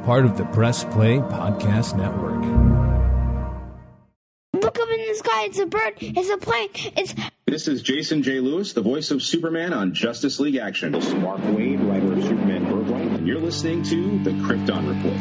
part of the Press Play Podcast Network. Look up in the sky, it's a bird, it's a plane, This is Jason J. Lewis, the voice of Superman on Justice League Action. This is Mark Wade, writer of Superman Birthright, and you're listening to the Krypton Report.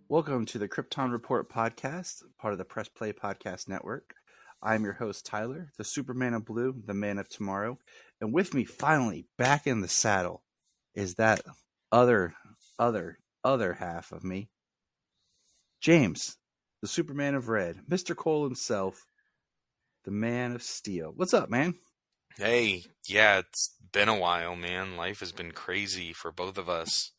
Welcome to the Krypton Report podcast, part of the Press Play Podcast Network. I'm your host, Tyler, the Superman of Blue, the Man of Tomorrow. And with me, finally, back in the saddle, is that other half of me, James, the Superman of Red, Mr. Cole himself, the Man of Steel. What's up, man? Hey, yeah, it's been a while, man. Life has been crazy for both of us.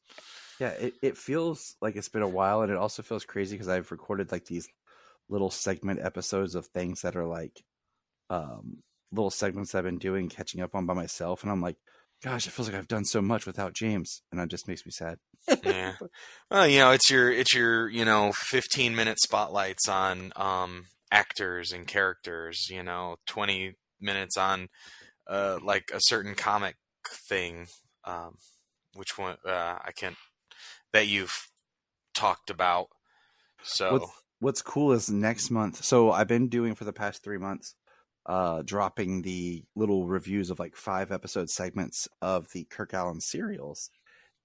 Yeah, it feels like it's been a while, and it also feels crazy because I've recorded like these little segment episodes of things that are like little segments I've been doing, catching up on by myself, and I'm like, gosh, it feels like I've done so much without James, and it just makes me sad. Yeah, well, it's your 15-minute spotlights on actors and characters. 20 minutes on like a certain comic thing. Which one? I can't. That you've talked about. So what's cool is next month. So I've been doing for the past 3 months, dropping the little reviews of like 5-episode segments of the Kal-El serials.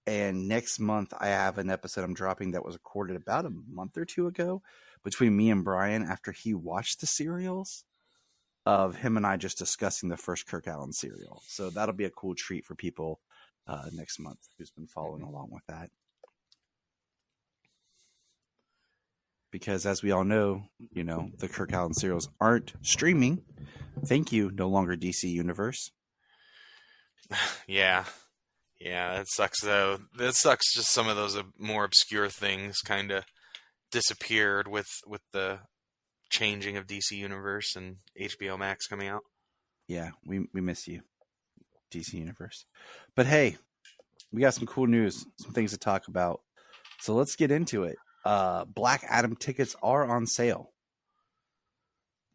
And next month I have an episode I'm dropping that was recorded about a month or two ago between me and Brian after he watched the serials, of him and I just discussing the first Kal-El serial. So that'll be a cool treat for people next month who's been following along with that. Because as we all know, the Kal-El serials aren't streaming. Thank you, no longer DC Universe. Yeah, that sucks though. That sucks. Just some of those more obscure things kind of disappeared with the changing of DC Universe and HBO Max coming out. Yeah, we miss you, DC Universe. But hey, we got some cool news, some things to talk about. So let's get into it. Black Adam tickets are on sale.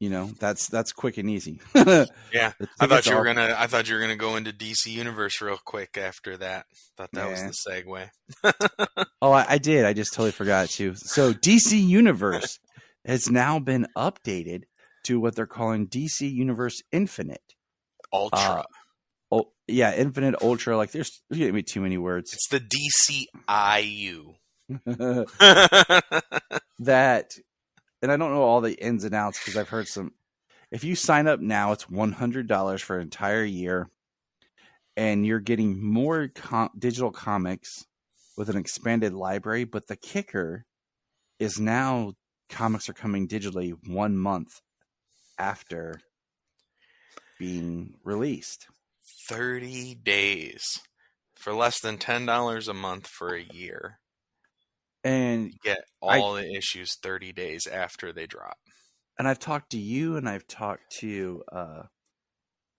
That's quick and easy. Yeah, I thought you were gonna go into DC Universe real quick after that. Thought that was the segue. Oh, I did. I just totally forgot to. So DC Universe has now been updated to what they're calling DC Universe Infinite. Ultra. Infinite, Ultra. Like there's gonna be too many words. It's the DCIU. That, and I don't know all the ins and outs because I've heard some. If you sign up now, it's $100 for an entire year, and you're getting more digital comics with an expanded library. But the kicker is now comics are coming digitally 1 month after being released. 30 days for less than $10 a month for a year. And you get all the issues 30 days after they drop. And I've talked to you and I've talked to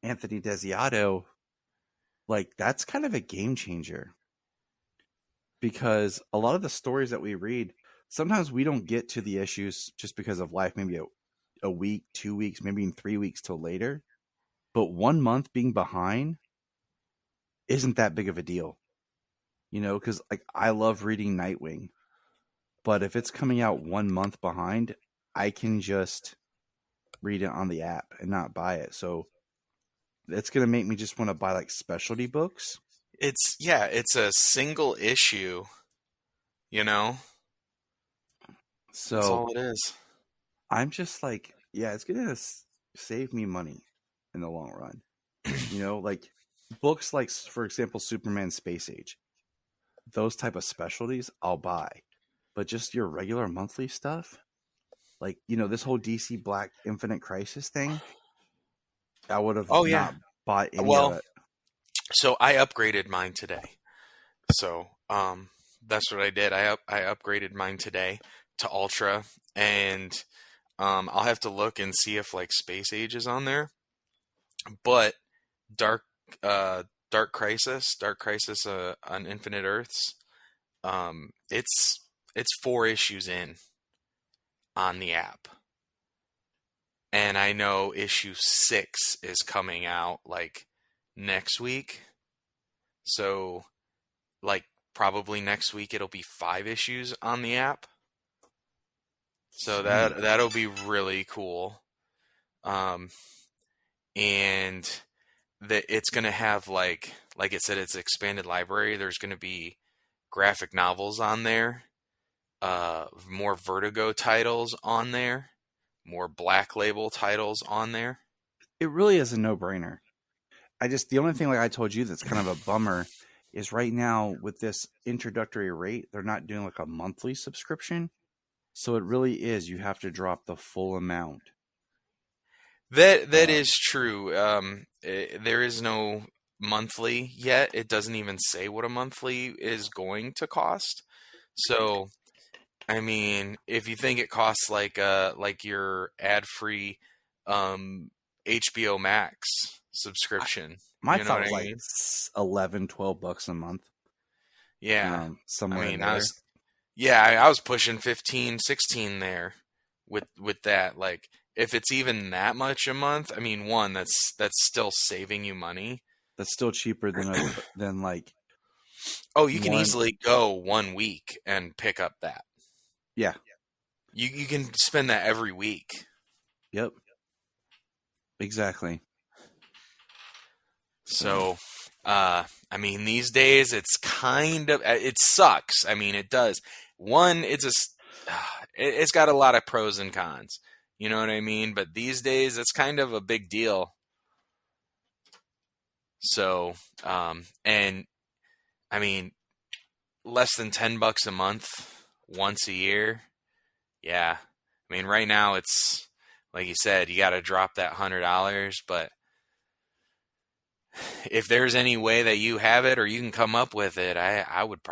Anthony Desiato. Like, that's kind of a game changer. Because a lot of the stories that we read, sometimes we don't get to the issues just because of life, maybe a week, 2 weeks, maybe even 3 weeks till later. But 1 month being behind isn't that big of a deal. Because like I love reading Nightwing. But if it's coming out 1 month behind, I can just read it on the app and not buy it. So it's going to make me just want to buy like specialty books. It's a single issue, So that's all it is. I'm just like, it's going to save me money in the long run. Like books like, for example, Superman Space Age. Those type of specialties I'll buy. But just your regular monthly stuff, like, this whole DC Black Infinite Crisis thing, I would have not bought any of it. So I upgraded mine today. So that's what I did. I upgraded mine today to Ultra, and I'll have to look and see if like Space Age is on there. But Dark Crisis on Infinite Earths, it's it's 4 issues in on the app. And I know issue 6 is coming out like next week. So like probably next week it'll be 5 issues on the app. So that'll be really cool. And it's going to have like it said, it's expanded library. There's going to be graphic novels on there, more Vertigo titles on there, more Black Label titles on there. It really is a no-brainer. The only thing, like I told you, that's kind of a bummer is right now with this introductory rate, they're not doing like a monthly subscription. So it really is, you have to drop the full amount. That is true. There is no monthly yet. It doesn't even say what a monthly is going to cost. So, I mean, if you think it costs like your ad-free HBO Max subscription, My you know thought what was I like mean? $11-12 a month. Yeah. Somewhere I mean, in there. I was pushing 15, 16 there with that. Like, if it's even that much a month, I mean, one, that's still saving you money. That's still cheaper than like. Oh, you can easily go 1 week and pick up that. Yeah. You can spend that every week. Yep. Exactly. So, I mean, these days it sucks. I mean, it does. One, it's got a lot of pros and cons. You know what I mean? But these days it's kind of a big deal. So, and I mean, less than $10 a month once a year. Yeah. I mean, right now it's, like you said, you got to drop that $100, but if there's any way that you have it or you can come up with it, I would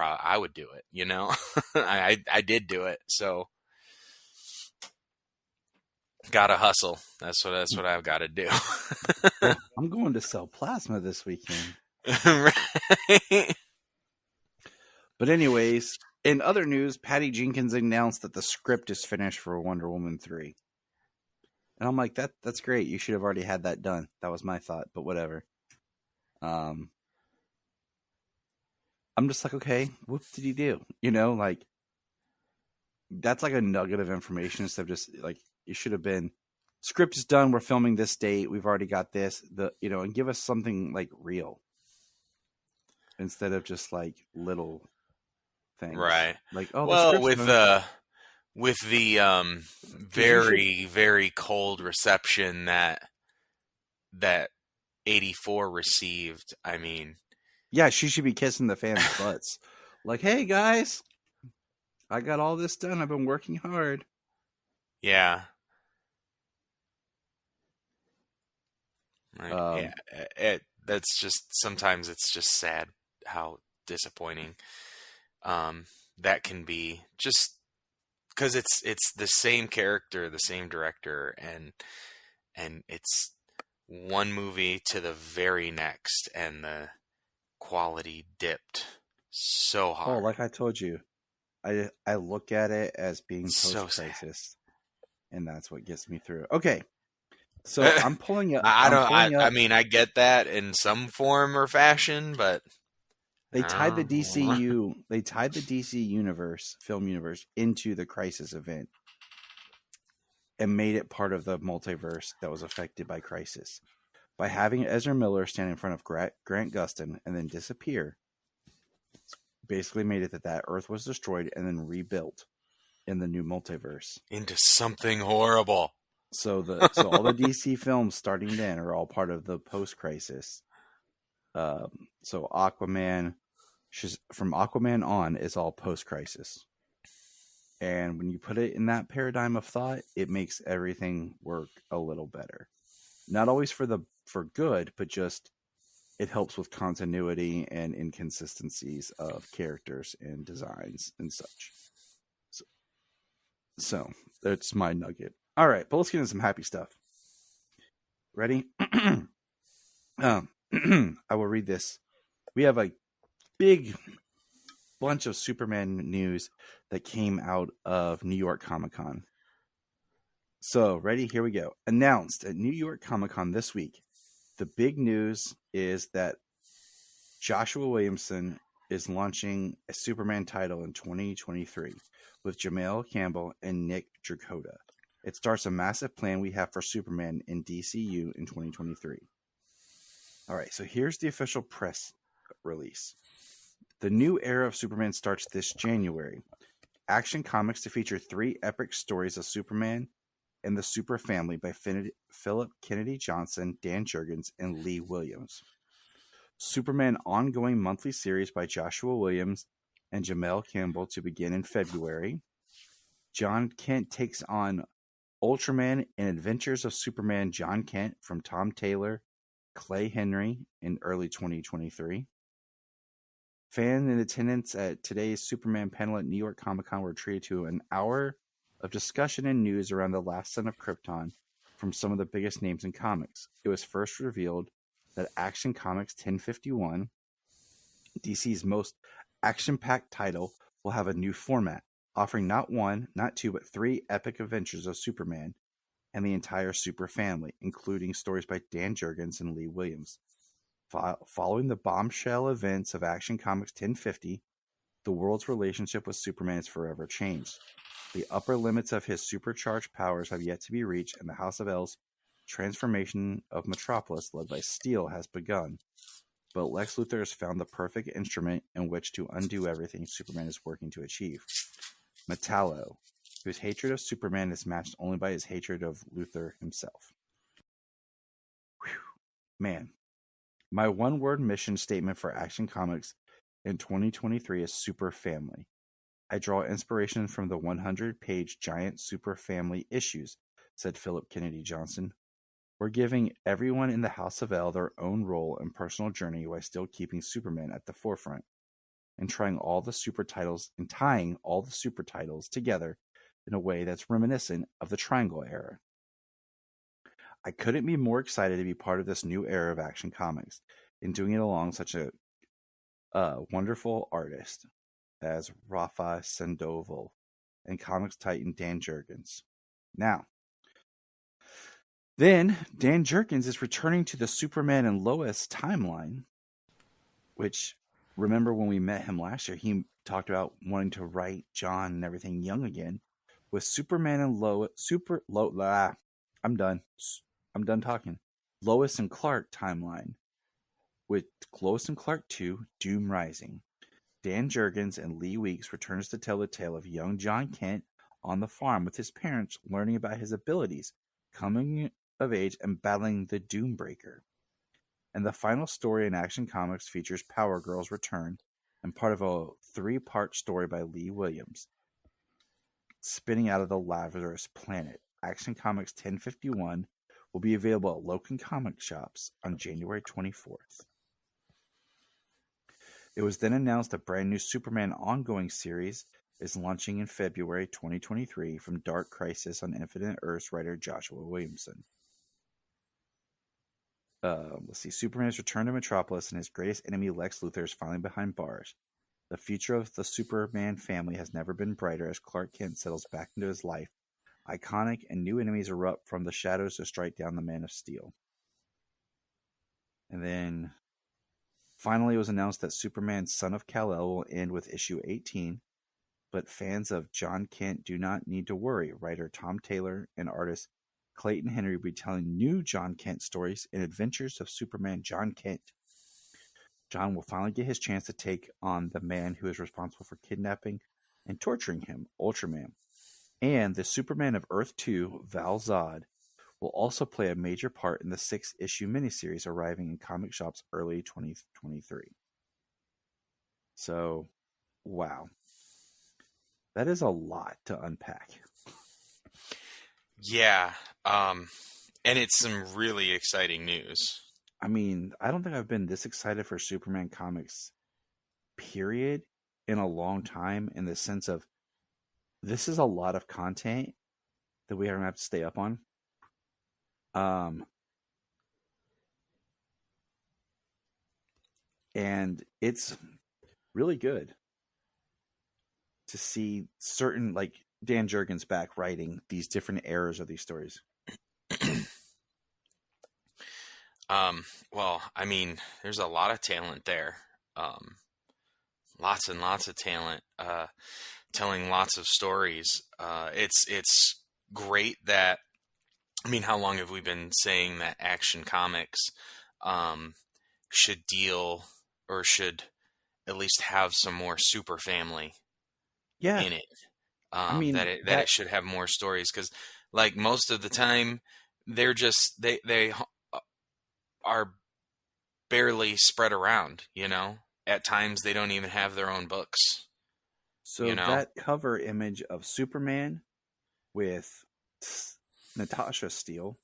do it, you know. I did do it. So gotta hustle. That's what I've got to do. Well, I'm going to sell plasma this weekend. Right. But anyways, in other news, Patty Jenkins announced that the script is finished for Wonder Woman 3. And I'm like, that's great. You should have already had that done. That was my thought, but whatever. I'm just like, okay, what did he do? You know, like, that's like a nugget of information instead of just like, it should have been, script is done, we're filming this date, we've already got this, and give us something like real instead of just like little things. Right. Like, oh, well, with the very, very cold reception that 84 received, I mean, yeah, she should be kissing the fans' butts. Like, hey guys, I got all this done. I've been working hard. Yeah. Like, that's just, sometimes it's just sad how disappointing that can be, just because it's the same character, the same director, and it's one movie to the very next, and the quality dipped so hard. Oh, like I told you, I look at it as being post-crisis, and that's what gets me through. Okay, so I'm pulling up. I mean, I get that in some form or fashion, but they tied the DCU. They tied the DC film universe into the Crisis event, and made it part of the multiverse that was affected by Crisis. By having Ezra Miller stand in front of Grant Gustin and then disappear, basically made it that Earth was destroyed and then rebuilt in the new multiverse into something horrible. So all the DC films starting then are all part of the post-crisis. So Aquaman, from Aquaman on, is all post-crisis. And when you put it in that paradigm of thought, it makes everything work a little better. Not always for good, but just it helps with continuity and inconsistencies of characters and designs and such. So that's my nugget. All right, but let's get into some happy stuff. Ready? I will read this. We have a big bunch of Superman news that came out of New York Comic Con. So, ready? Here we go. Announced at New York Comic Con this week, the big news is that Joshua Williamson is launching a Superman title in 2023 with Jamel Campbell and Nick Dracota. It starts a massive plan we have for Superman in DCU in 2023. All right, so here's the official press release. The new era of Superman starts this January. Action Comics to feature 3 epic stories of Superman and the Super Family by Philip Kennedy Johnson, Dan Jurgens, and Lee Williams. Superman ongoing monthly series by Joshua Williams and Jamel Campbell to begin in February. John Kent takes on Ultraman and Adventures of Superman John Kent from Tom Taylor, Clay Henry in early 2023. Fans in attendance at today's Superman panel at New York Comic Con were treated to an hour of discussion and news around the last son of Krypton from some of the biggest names in comics. It was first revealed that Action Comics 1051, DC's most action-packed title, will have a new format, offering not 1, not 2, but 3 epic adventures of Superman and the entire Super Family, including stories by Dan Jurgens and Lee Williams. Following the bombshell events of Action Comics 1050, the world's relationship with Superman is forever changed. The upper limits of his supercharged powers have yet to be reached, and the House of L's transformation of Metropolis, led by Steel, has begun. But Lex Luthor has found the perfect instrument in which to undo everything Superman is working to achieve. Metallo, whose hatred of Superman is matched only by his hatred of Luthor himself. Whew. Man. My one-word mission statement for Action Comics in 2023 is Super Family. I draw inspiration from the 100-page giant Super Family issues, said Philip Kennedy Johnson. We're giving everyone in the House of L their own role and personal journey while still keeping Superman at the forefront, and tying all the super titles together in a way that's reminiscent of the Triangle era. I couldn't be more excited to be part of this new era of Action Comics, and doing it along such a wonderful artist as Rafa Sandoval and comics titan Dan Jurgens. Now, then Dan Jurgens is returning to the Superman and Lois timeline, which, remember when we met him last year, he talked about wanting to write John and everything young again, with Superman and Lois, I'm done talking. Lois and Clark timeline, with Lois and Clark 2, Doom Rising. Dan Jurgens and Lee Weeks returns to tell the tale of young John Kent on the farm with his parents, learning about his abilities, coming of age, and battling the Doombreaker. And the final story in Action Comics features Power Girl's return and part of a 3-part story by Lee Williams, spinning out of the Lazarus Planet. Action Comics 1051 will be available at local comic shops on January 24th. It was then announced a brand new Superman ongoing series is launching in February 2023 from Dark Crisis on Infinite Earths writer Joshua Williamson. Superman has returned to Metropolis, and his greatest enemy, Lex Luthor, is finally behind bars. The future of the Superman family has never been brighter as Clark Kent settles back into his life. Iconic and new enemies erupt from the shadows to strike down the Man of Steel. And then finally it was announced that Superman Son of Kal-El will end with issue 18, but fans of John Kent do not need to worry. Writer Tom Taylor and artist Clayton Henry will be telling new John Kent stories in Adventures of Superman John Kent. John will finally get his chance to take on the man who is responsible for kidnapping and torturing him, Ultraman. And the Superman of Earth 2, Val Zod, will also play a major part in the 6-issue miniseries arriving in comic shops early 2023. So, wow. That is a lot to unpack. Yeah, and it's some really exciting news. I mean, I don't think I've been this excited for Superman comics, period, in a long time, in the sense of this is a lot of content that we are going to have to stay up on. And it's really good. to see certain, like, Dan Jurgens back writing these different eras of these stories. Well, I mean, there's a lot of talent there. Lots and lots of talent, telling lots of stories. It's great that, I mean, how long have we been saying that Action Comics should deal, or should at least have some more super family in it? I mean, that it should have more stories, because, like, most of the time they're just they are barely spread around. At times they don't even have their own books. So that cover image of Superman with Natasha Steele,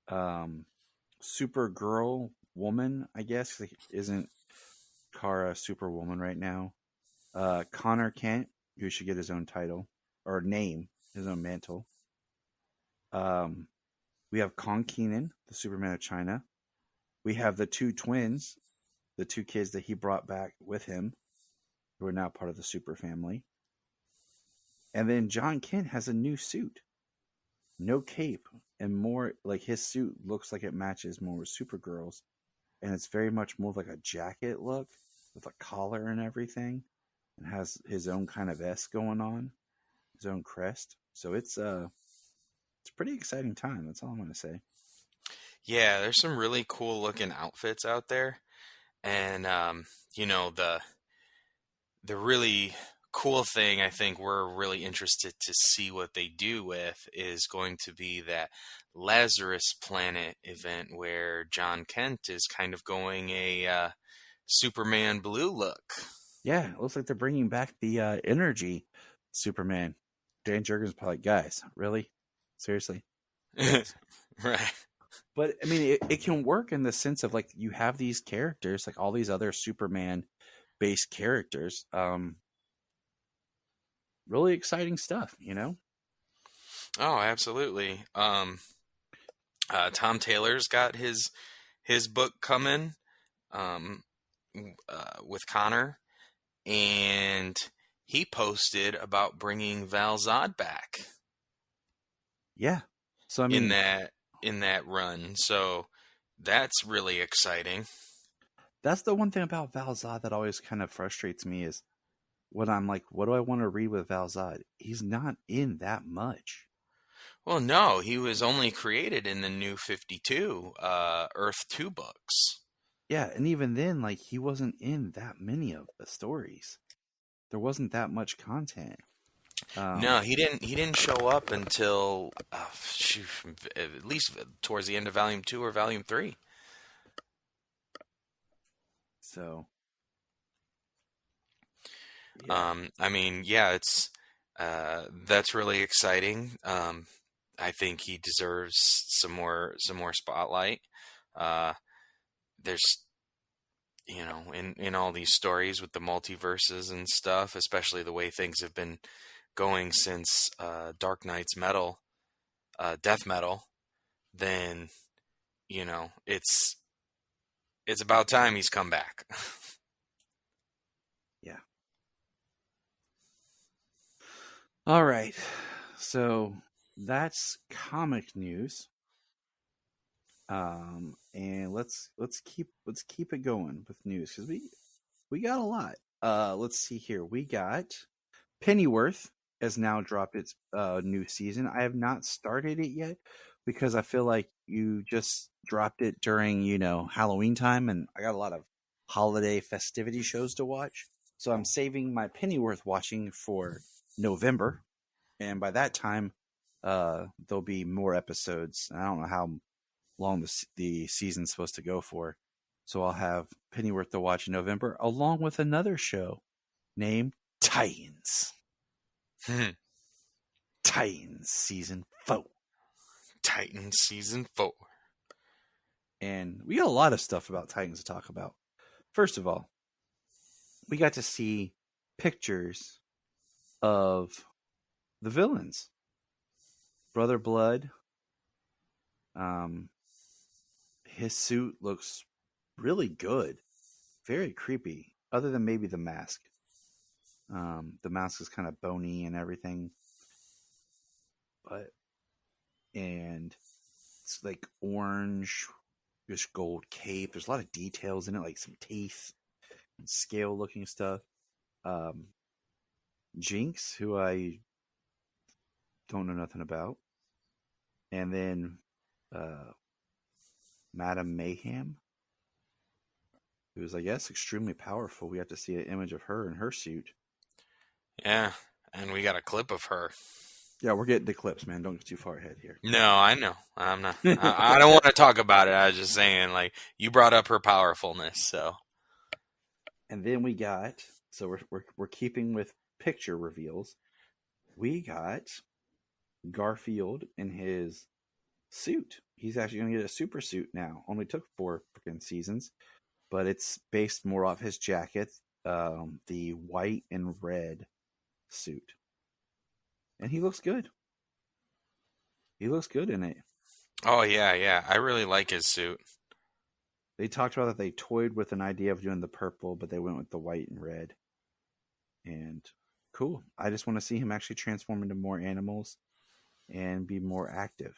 Supergirl woman, I guess, isn't Kara Superwoman right now. Connor Kent, who should get his own title or name, his own mantle. We have Kong Keenan, the Superman of China. We have the two twins, the two kids that he brought back with him, who are now part of the super family. And then John Kent has a new suit. No cape, and more like his suit looks like it matches more with Supergirl's. And it's very much more like a jacket look with a collar and everything, and has his own kind of S going on, his own crest. So it's a pretty exciting time. That's all I'm going to say. Yeah, there's some really cool looking outfits out there. And, the really cool thing I think we're really interested to see what they do with is going to be that Lazarus Planet event where John Kent is kind of going a Superman blue look. Yeah, it looks like they're bringing back the energy Superman. Dan Jurgens probably, guys, really? Seriously? Yes. Right. But, I mean, it can work in the sense of, like, you have these characters, like all these other Superman-based characters. Really exciting stuff, Oh, absolutely. Tom Taylor's got his book coming with Connor, and he posted about bringing Val Zod back. Yeah. So, I mean, in that run. So that's really exciting. That's the one thing about Val Zod that always kind of frustrates me is when I'm like, what do I want to read with Val Zod? He's not in that much. Well, no, he was only created in the New 52 Earth 2 books. Yeah, and even then, like, he wasn't in that many of the stories. There wasn't that much content. No, he didn't show up until at least towards the end of Volume 2 or Volume 3. So, yeah. I mean, yeah, it's that's really exciting. I think he deserves some more spotlight. There's, in all these stories with the multiverses and stuff, especially the way things have been going since Dark Knight's Death Metal, then it's about time he's come back. Yeah. All right. So that's comic news. And let's keep it going with news because we got a lot. Let's see here. We got Pennyworth has now dropped its new season. I have not started it yet because I feel like you just dropped it during, Halloween time, and I got a lot of holiday festivity shows to watch. So I'm saving my Pennyworth watching for November, and by that time, there'll be more episodes. I don't know how long the season's supposed to go for, so I'll have Pennyworth to watch in November, along with another show named Titans. Titans season 4. Titans season 4. And we got a lot of stuff about Titans to talk about. First of all, we got to see pictures of the villains. Brother Blood. His suit looks really good. Very creepy. Other than maybe the mask. The mask is kind of bony and everything, and it's like orange, just gold cape. There's a lot of details in it, like some teeth and scale looking stuff. Jinx, who I don't know nothing about, and then Madame Mayhem, who's, I guess, extremely powerful. We have to see an image of her in her suit. Yeah, and we got a clip of her. Yeah, we're getting to clips, man. Don't get too far ahead here. No, I know. I'm not. I don't want to talk about it. I was just saying, like, you brought up her powerfulness, so. And then we got, so we're keeping with picture reveals. We got Garfield in his suit. He's actually going to get a super suit now. Only took 4 freaking seasons, but it's based more off his jacket, the white and red suit. And he looks good. He looks good in it. Oh, yeah. I really like his suit. They talked about that they toyed with an idea of doing the purple, but they went with the white and red. And cool. I just want to see him actually transform into more animals and be more active.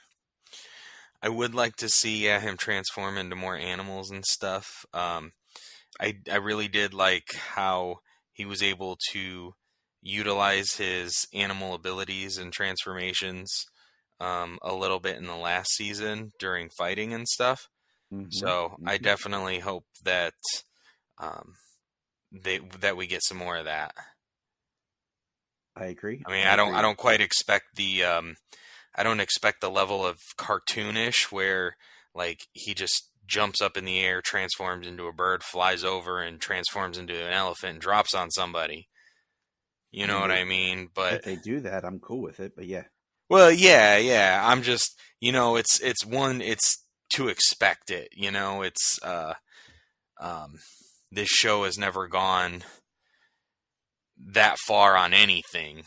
I would like to see him transform into more animals and stuff. I really did like how he was able to utilize his animal abilities and transformations a little bit in the last season during fighting and stuff. Mm-hmm. So I definitely hope that that we get some more of that. I agree. I mean, I don't quite expect the I don't expect the level of cartoonish where, like, he just jumps up in the air, transforms into a bird, flies over, and transforms into an elephant and drops on somebody. You know what I mean? But if they do that, I'm cool with it. But yeah. Well, yeah. I'm just, it's to expect it. It's this show has never gone that far on anything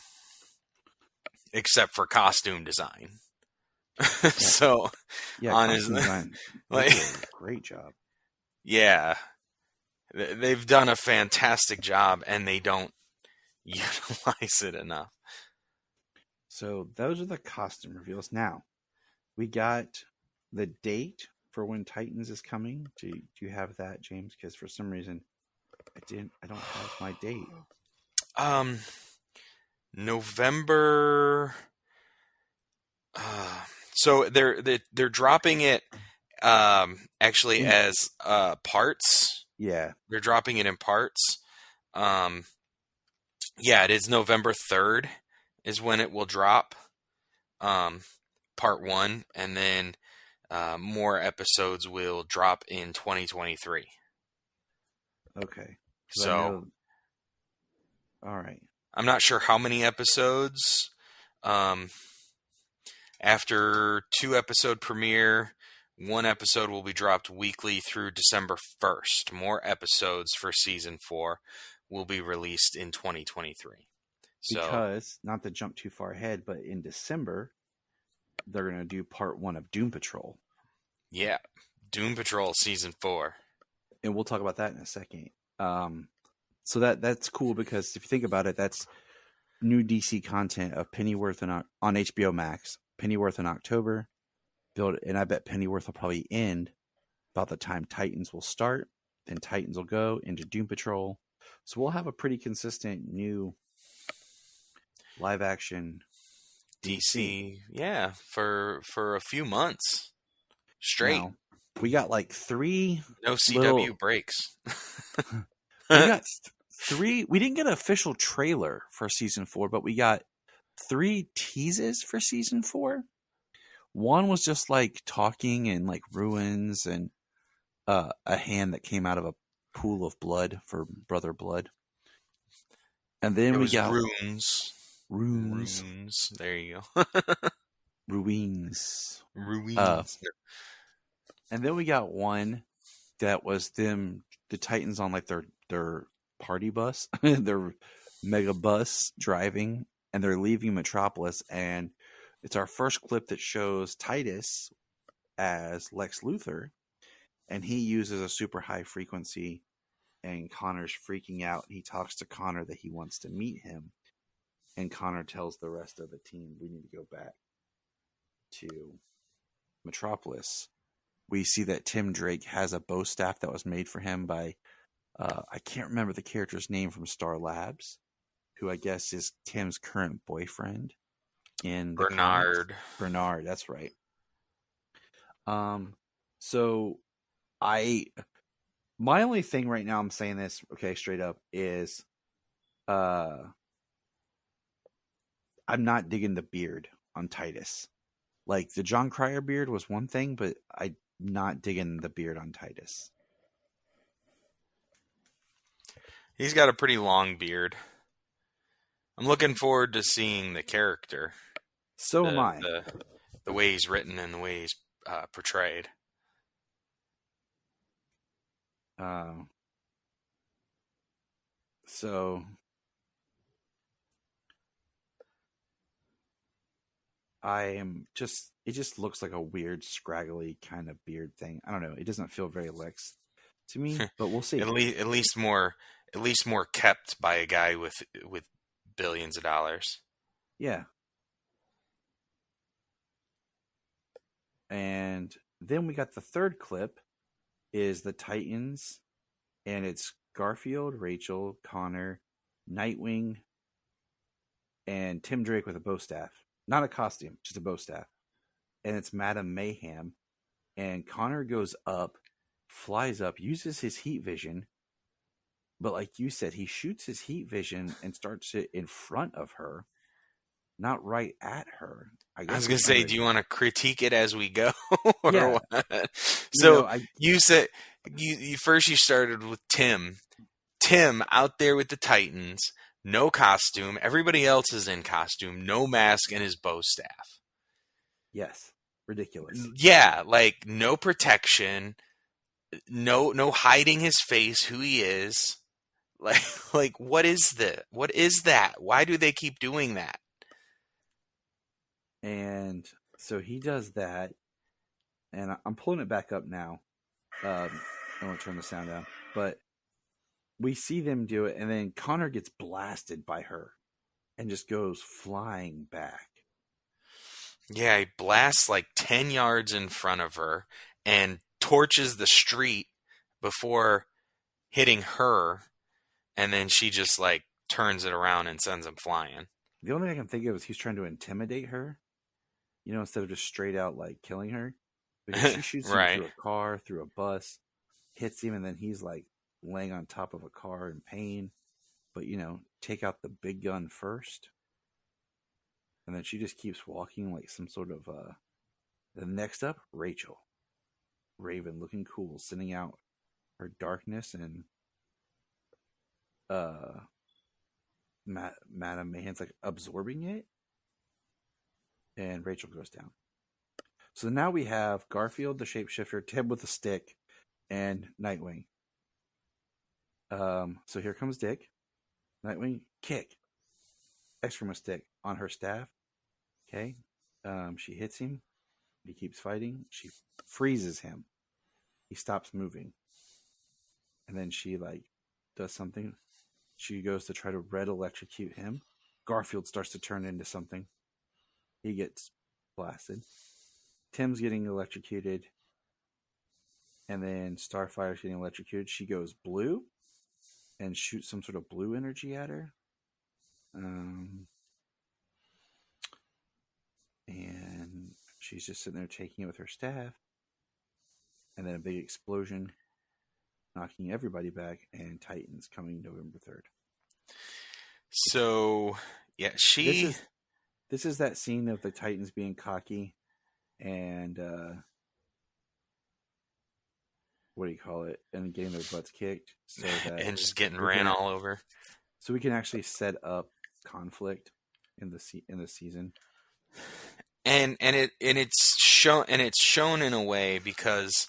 except for costume design. Yeah. So, yeah, honestly, design, like, great job. Yeah, they've done a fantastic job, and they don't utilize it enough. So those are the costume reveals. Now we got the date for when Titans is coming. Do you have that, James? Because for some reason I don't have my date. November. So they're dropping it actually as parts. Yeah, they're dropping it in parts. Yeah, it is November 3rd is when it will drop. Part 1, and then more episodes will drop in 2023. Okay. So, all right. I'm not sure how many episodes. After 2-episode premiere, 1 episode will be dropped weekly through December 1st. More episodes for season 4 will be released in 2023. Because, not to jump too far ahead, but in December, they're going to do part 1 of Doom Patrol. Yeah, Doom Patrol season 4. And we'll talk about that in a second. So that's cool because if you think about it, that's new DC content of Pennyworth on HBO Max. Pennyworth in October. And I bet Pennyworth will probably end about the time Titans will start. Then Titans will go into Doom Patrol. So we'll have a pretty consistent new live action DC. Yeah, for a few months straight. Now, we got like 3 no CW breaks. We got 3. We didn't get an official trailer for season 4, but we got 3 teases for season 4. One was just like talking and like ruins and a hand that came out of a pool of blood for Brother Blood. And then we got runes. There you go. Ruins. And then we got one that was the Titans on like their party bus, their mega bus driving, and they're leaving Metropolis. And it's our first clip that shows Titus as Lex Luthor, and he uses a super high frequency and Connor's freaking out. He talks to Connor that he wants to meet him, and Connor tells the rest of the team, we need to go back to Metropolis. We see that Tim Drake has a bow staff that was made for him by, I can't remember the character's name from Star Labs, who I guess is Tim's current boyfriend in the Bernard. comics. Bernard, that's right. So my only thing right now, I'm saying this, okay, straight up, is I'm not digging the beard on Titus. Like, the John Cryer beard was one thing, but I'm not digging the beard on Titus. He's got a pretty long beard. I'm looking forward to seeing the character. So am I. The way he's written and the way he's portrayed. So it just looks like a weird, scraggly kind of beard thing. I don't know. It doesn't feel very Lex to me, but we'll see. At least more kept by a guy with billions of dollars. Yeah. And then we got the third clip is the Titans, and it's Garfield, Rachel, Connor, Nightwing, and Tim Drake with a bow staff. Not a costume, just a bow staff. And it's Madam Mayhem. And Connor goes up, flies up, uses his heat vision. But like you said, he shoots his heat vision and starts it in front of her, not right at her. I was going to say, do you want to critique it as we go? Or yeah. What? So you said, you first you started with Tim. Tim out there with the Titans, no costume. Everybody else is in costume, no mask, and his bow staff. Yes. Ridiculous. Yeah, like no protection, no hiding his face, who he is. Like what is that? Why do they keep doing that? And so he does that, and I'm pulling it back up now. I want to turn the sound down, but we see them do it, and then Connor gets blasted by her and just goes flying back. Yeah, he blasts like 10 yards in front of her and torches the street before hitting her, and then she just like turns it around and sends him flying. The only thing I can think of is he's trying to intimidate her, instead of just straight out like killing her. Because she shoots him through a car, through a bus, hits him, and then he's like laying on top of a car in pain. But, take out the big gun first. And then she just keeps walking like some sort of, Then next up, Rachel. Raven looking cool, sending out her darkness, and Madam Mayhem's like absorbing it. And Rachel goes down. So now we have Garfield, the shapeshifter, Tim with a stick, and Nightwing. So here comes Dick. Nightwing, kick. Excrement stick on her staff. Okay. She hits him. He keeps fighting. She freezes him. He stops moving. And then she does something. She goes to try to red electrocute him. Garfield starts to turn into something. He gets blasted. Tim's getting electrocuted. And then Starfire's getting electrocuted. She goes blue and shoots some sort of blue energy at her. And she's just sitting there taking it with her staff. And then a big explosion, knocking everybody back, and Titans coming November 3rd. So, yeah, This is that scene of the Titans being cocky and what do you call it? And getting their butts kicked, so that and just getting ran all over. So we can actually set up conflict in the season. And it's shown in a way because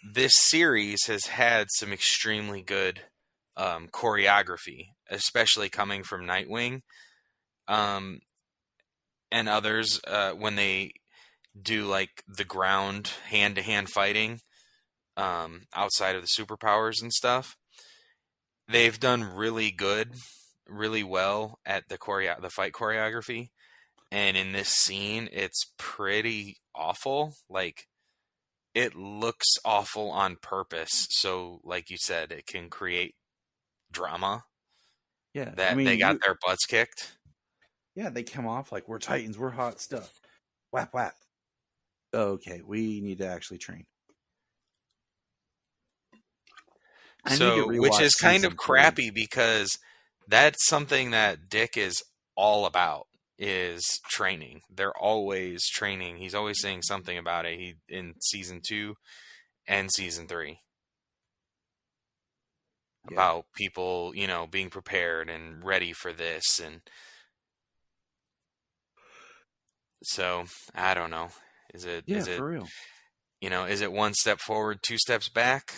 this series has had some extremely good choreography, especially coming from Nightwing. And others, when they do like the ground hand-to-hand fighting outside of the superpowers and stuff. they've done really well at the fight choreography. And in this scene, it's pretty awful. Like, it looks awful on purpose. So, like you said, it can create drama Yeah, I that mean, they got their butts kicked. yeah, they come off like we're Titans, we're hot stuff. Whap whap. Okay, we need to actually train. I need to So, which rewatch is kind of season 3. crappy because that's something that Dick is all about, is training. They're always training. He's always saying something about it. In season 2 and season 3 about people, being prepared and ready for this. And so I don't know. Is it for real. Is it one step forward, two steps back?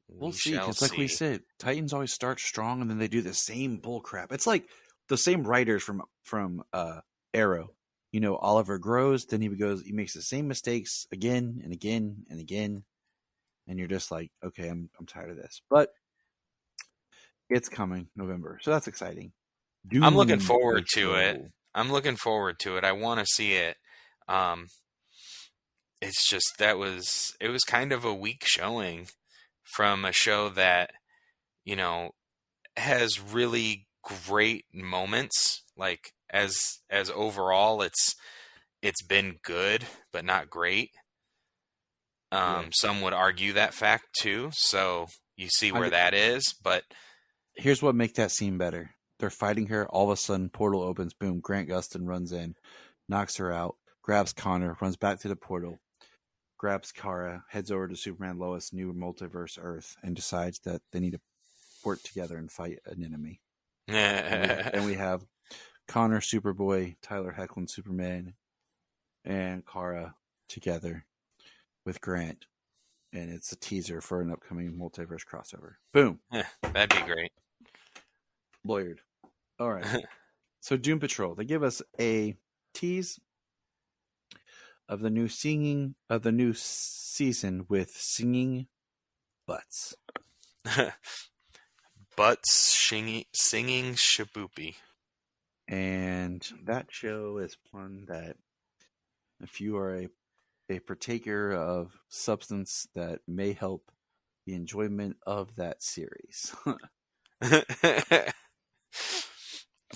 We'll see, shall because like we said, Titans always start strong and then they do the same bull crap. It's like the same writers from Arrow. Oliver grows, then he makes the same mistakes again and again and again, and you're just like, okay, I'm tired of this. But it's coming November, so that's exciting. I'm looking forward Patrol. to it. I want to see it. It's just it was kind of a weak showing from a show that, has really great moments. Like, as overall, it's been good, but not great. Some would argue that fact too. So you see where that is, but here's what makes that scene better. They're fighting her. All of a sudden, portal opens. Boom. Grant Gustin runs in, knocks her out, grabs Connor, runs back to the portal, grabs Kara, heads over to Superman Lois' new multiverse Earth, and decides that they need to work together and fight an enemy. and we have Connor, Superboy, Tyler Hoechlin, Superman, and Kara together with Grant. And it's a teaser for an upcoming multiverse crossover. Boom. That'd be great. Lawyered. All right. So Doom Patrol. They give us a tease of the new season with singing butts. Butts singing shaboopy. And that show is one that, if you are a partaker of substance, that may help the enjoyment of that series.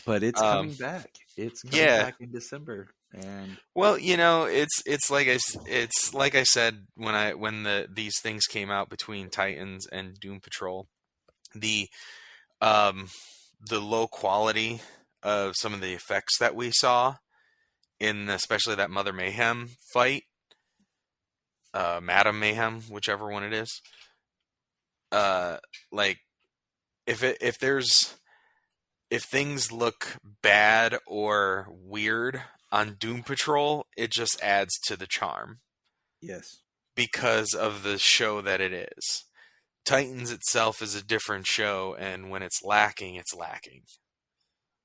But it's coming back. It's coming back in December. And well, it's like I said when these things came out between Titans and Doom Patrol, the low quality of some of the effects that we saw in especially that Mother Mayhem fight, Madam Mayhem, whichever one it is. Like, if things look bad or weird on Doom Patrol, it just adds to the charm. Yes. Because of the show that it is. Titans itself is a different show, and when it's lacking, it's lacking.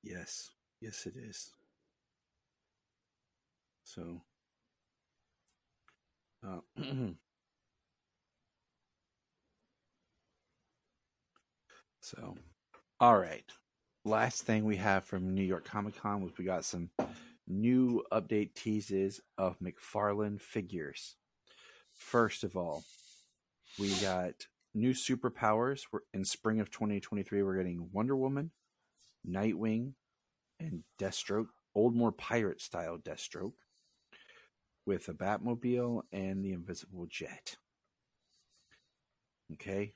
Yes. Yes, it is. So, all right. Last thing we have from New York Comic Con was we got some new update teases of McFarlane figures. First of all, we got new superpowers. In spring of 2023, we're getting Wonder Woman, Nightwing, and Deathstroke. Old, more pirate style Deathstroke, with a Batmobile and the Invisible Jet. Okay,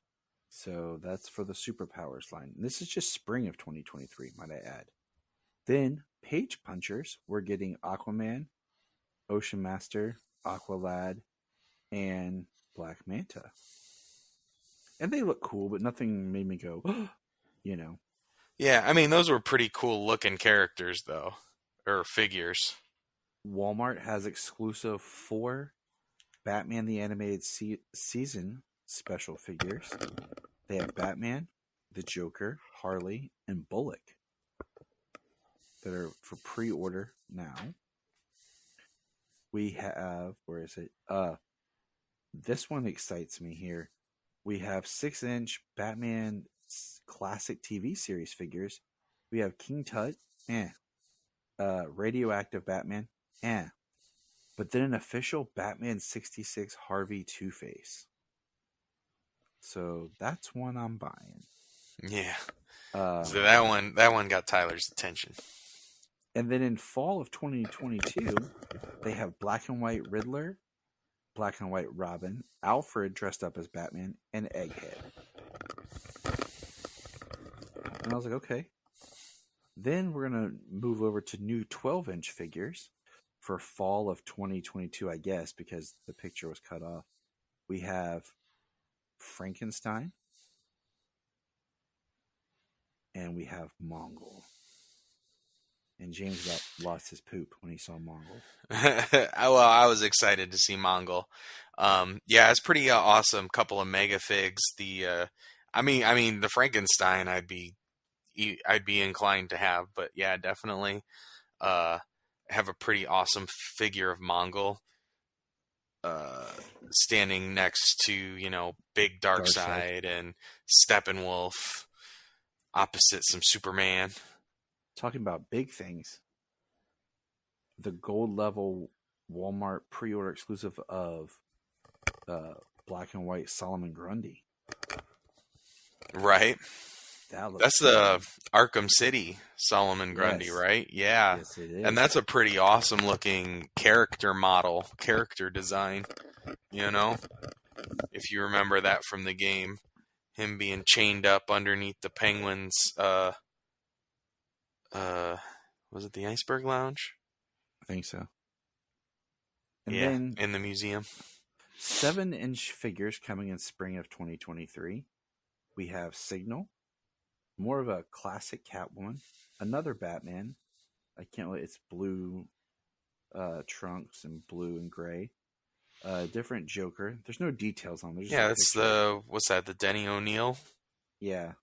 so that's for the superpowers line. This is just spring of 2023, might I add. Then, Page Punchers, we're getting Aquaman, Ocean Master, Aqualad, and Black Manta. And they look cool, but nothing made me go, Yeah, I mean, those were pretty cool looking characters, though. Or figures. Walmart has exclusive 4 Batman the Animated Season special figures. They have Batman, the Joker, Harley, and Bullock that are for pre-order now. We have, where is it? This one excites me here. We have 6-inch Batman classic TV series figures, we have King Tut, Radioactive Batman, but then an official Batman 66 Harvey Two-Face. So that's one I'm buying. Yeah. So that one got Tyler's attention. And then in fall of 2022, they have Black and White Riddler, Black and White Robin, Alfred dressed up as Batman, and Egghead. And I was like, okay. Then we're going to move over to new 12-inch figures for fall of 2022, I guess, because the picture was cut off. We have Frankenstein, and we have Mongol. And James lost his poop when he saw Mongol. Well, I was excited to see Mongol. Yeah, it's pretty awesome. Couple of mega figs. I mean, the Frankenstein, I'd be inclined to have, but yeah, definitely have a pretty awesome figure of Mongol standing next to big Darkseid and Steppenwolf opposite some Superman. Talking about big things, the gold level Walmart pre-order exclusive of Black and White Solomon Grundy. Right. That's the Arkham City Solomon Grundy, yes. right? Yeah. Yes, it is. And that's a pretty awesome looking character design, if you remember that from the game. Him being chained up underneath the Penguins, was it the Iceberg Lounge? I think so. And yeah, then in the museum. 7-inch figures coming in spring of 2023. We have Signal, more of a classic Catwoman, another Batman. I can't wait. It's blue trunks and blue and gray. Different Joker. There's no details on it. Yeah, it's what's that? The Denny O'Neil? Yeah.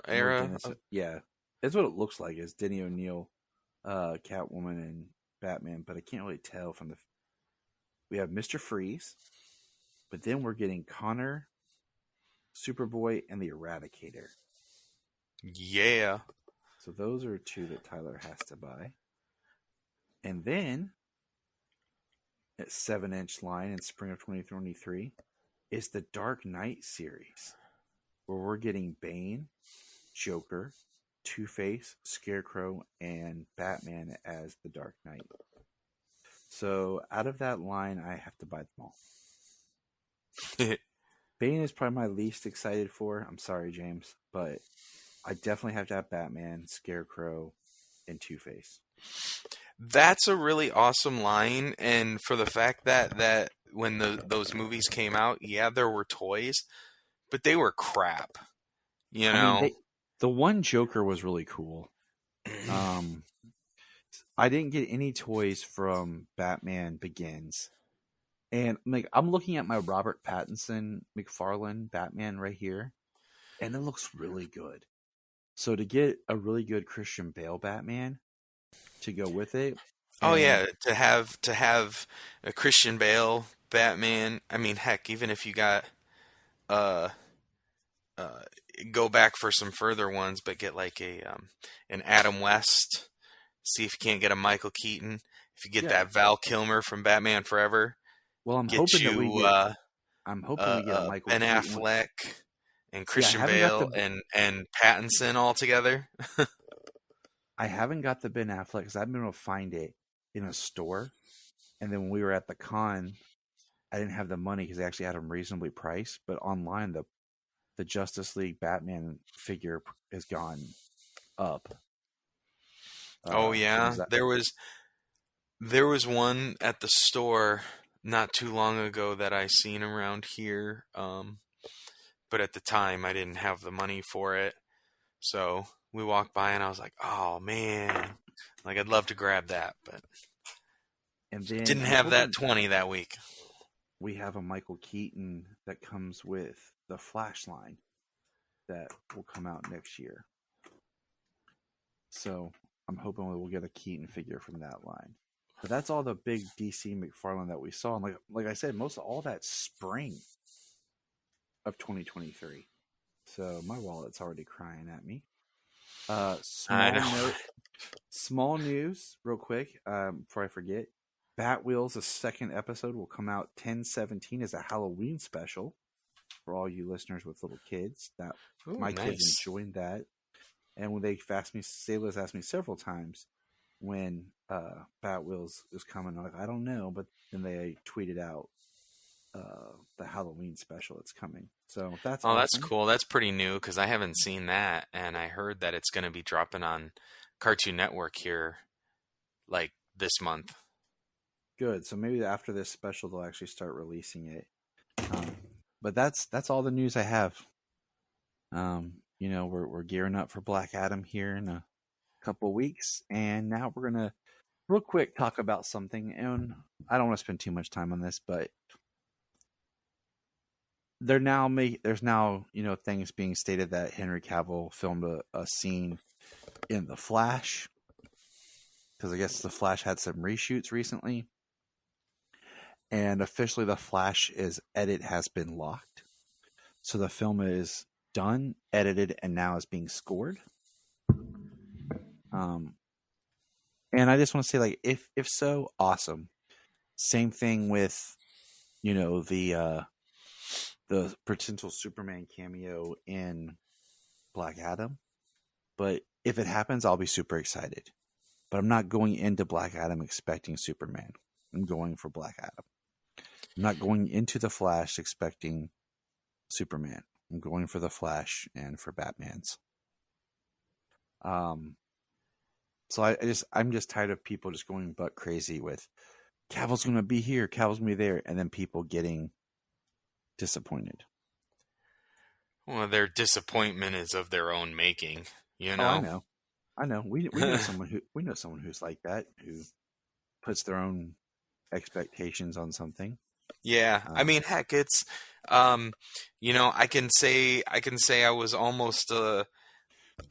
Era? Yeah. That's what it looks like. Is Denny O'Neil, Catwoman, and Batman, but I can't really tell from the. We have Mr. Freeze, but then we're getting Connor, Superboy, and the Eradicator. Yeah. So those are two that Tyler has to buy. And then at 7-inch line in spring of 2023 is the Dark Knight series, where we're getting Bane, Joker, Two-Face, Scarecrow, and Batman as the Dark Knight. So out of that line, I have to buy them all. Bane is probably my least excited for. I'm sorry, James, but I definitely have to have Batman, Scarecrow, and Two-Face. That's a really awesome line, and for the fact that when those movies came out, yeah, there were toys, but they were crap. I mean, the one Joker was really cool. I didn't get any toys from Batman Begins. And I'm looking at my Robert Pattinson McFarlane Batman right here, and it looks really good. So to get a really good Christian Bale Batman to go with it. Oh yeah, to have a Christian Bale Batman. I mean, heck, even if you got go back for some further ones, but get like an Adam West. See if you can't get a Michael Keaton. If you get that Val Kilmer from Batman Forever. Well, I'm hoping we get a Michael Ben Keaton Affleck and Christian Bale and Pattinson all together. I haven't got the Ben Affleck because I've been able to find it in a store, and then when we were at the con, I didn't have the money because they actually had them reasonably priced. But online, the Justice League Batman figure has gone up. Oh yeah, there was one at the store not too long ago that I seen around here, but at the time I didn't have the money for it, so we walked by and I was like, "Oh man, like I'd love to grab that, but didn't have that 20 that week." We have a Michael Keaton that comes with the Flash line that will come out next year, so I'm hoping we'll get a Keaton figure from that line. But that's all the big DC McFarlane that we saw. And like I said, most of all that spring of 2023. So my wallet's already crying at me. I Small know. note, small news, real quick, before I forget. Batwheels, the second episode, will come out 10/17 as a Halloween special for all you listeners with little kids. That Ooh, my kids nice. enjoying that. And when they've asked me, Sayla's asked me several times when Batwheels is coming. I'm like, I don't know, but then they tweeted out the Halloween special that's coming. So that's Oh, that's awesome. cool. That's pretty new because I haven't seen that, and I heard that it's going to be dropping on Cartoon Network here, like this month. Good. So maybe after this special, they'll actually start releasing it. But that's all the news I have. We're gearing up for Black Adam here in a couple weeks, and now we're gonna real quick talk about something. And I don't want to spend too much time on this, but there's now things being stated that Henry Cavill filmed a scene in The Flash, because I guess The Flash had some reshoots recently, and officially The Flash's edit has been locked. So the film is done, edited, and now is being scored. And I just want to say, like, if so, awesome. Same thing with, the potential Superman cameo in Black Adam. But if it happens, I'll be super excited. But I'm not going into Black Adam expecting Superman. I'm going for Black Adam. I'm not going into The Flash expecting Superman. I'm going for The Flash and for Batman's. So I'm just tired of people just going butt crazy with Cavill's going to be here, Cavill's going to be there, and then people getting disappointed. Well, their disappointment is of their own making, you know. Oh, I know. We know someone who's like that, who puts their own expectations on something. Yeah, I mean, heck, it's I can say I was almost I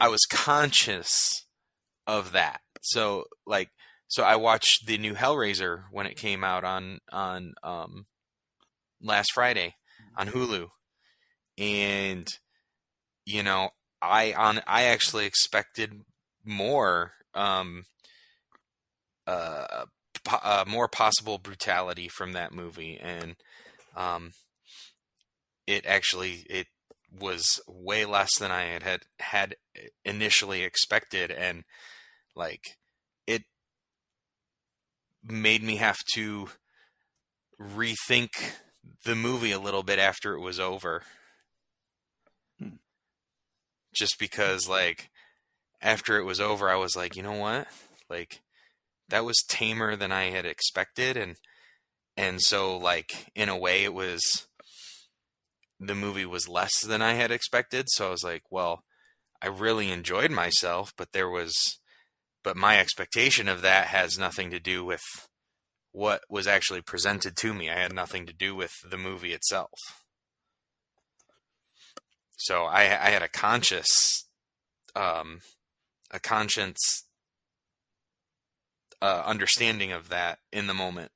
was conscious of that. So I watched the new Hellraiser when it came out on last Friday on Hulu, and I actually expected more more possible brutality from that movie, and it was way less than I had initially expected, and it made me have to rethink the movie a little bit after it was over. Just because after it was over, I was like, you know what? That was tamer than I had expected, and so in a way the movie was less than I had expected. So I was like, well, I really enjoyed myself, but my expectation of that has nothing to do with what was actually presented to me. I had nothing to do with the movie itself. So I had a conscience understanding of that in the moment.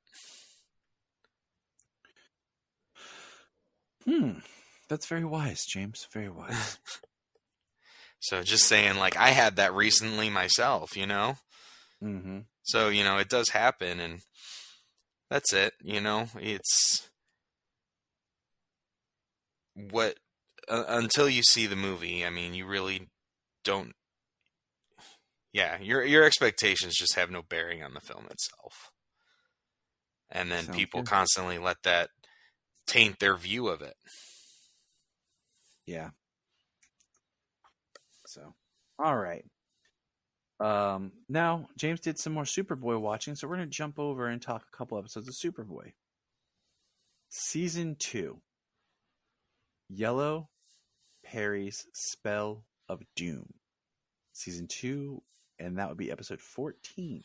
That's very wise, James. Very wise. So just saying, I had that recently myself, Mm-hmm. So, it does happen, and that's it, it's what, until you see the movie, I mean, you really don't, your expectations just have no bearing on the film itself. And then Sounds people good. constantly let that taint their view of it. Yeah. So, all right. Now James did some more Superboy watching, so we're going to jump over and talk a couple episodes of Superboy. Season 2. Yellow Perry's Spell of Doom. Season 2, and that would be episode 14.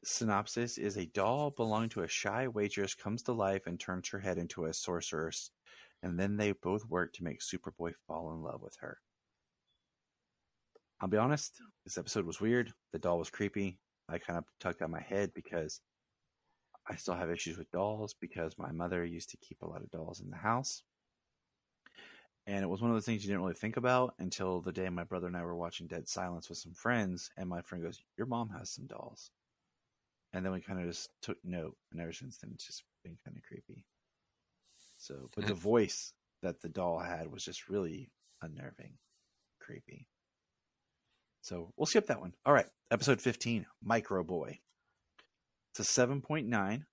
Synopsis is: a doll belonging to a shy waitress comes to life and turns her head into a sorceress, and then they both work to make Superboy fall in love with her. I'll be honest, this episode was weird. The doll was creepy. I kind of tucked out my head because I still have issues with dolls because my mother used to keep a lot of dolls in the house. And it was one of those things you didn't really think about until the day my brother and I were watching Dead Silence with some friends, and my friend goes, "Your mom has some dolls." And then we kind of just took note, and ever since then, it's just been kind of creepy. So, but the voice that the doll had was just really unnerving, creepy. So we'll skip that one. All right, episode 15, Micro Boy. It's a 7.9.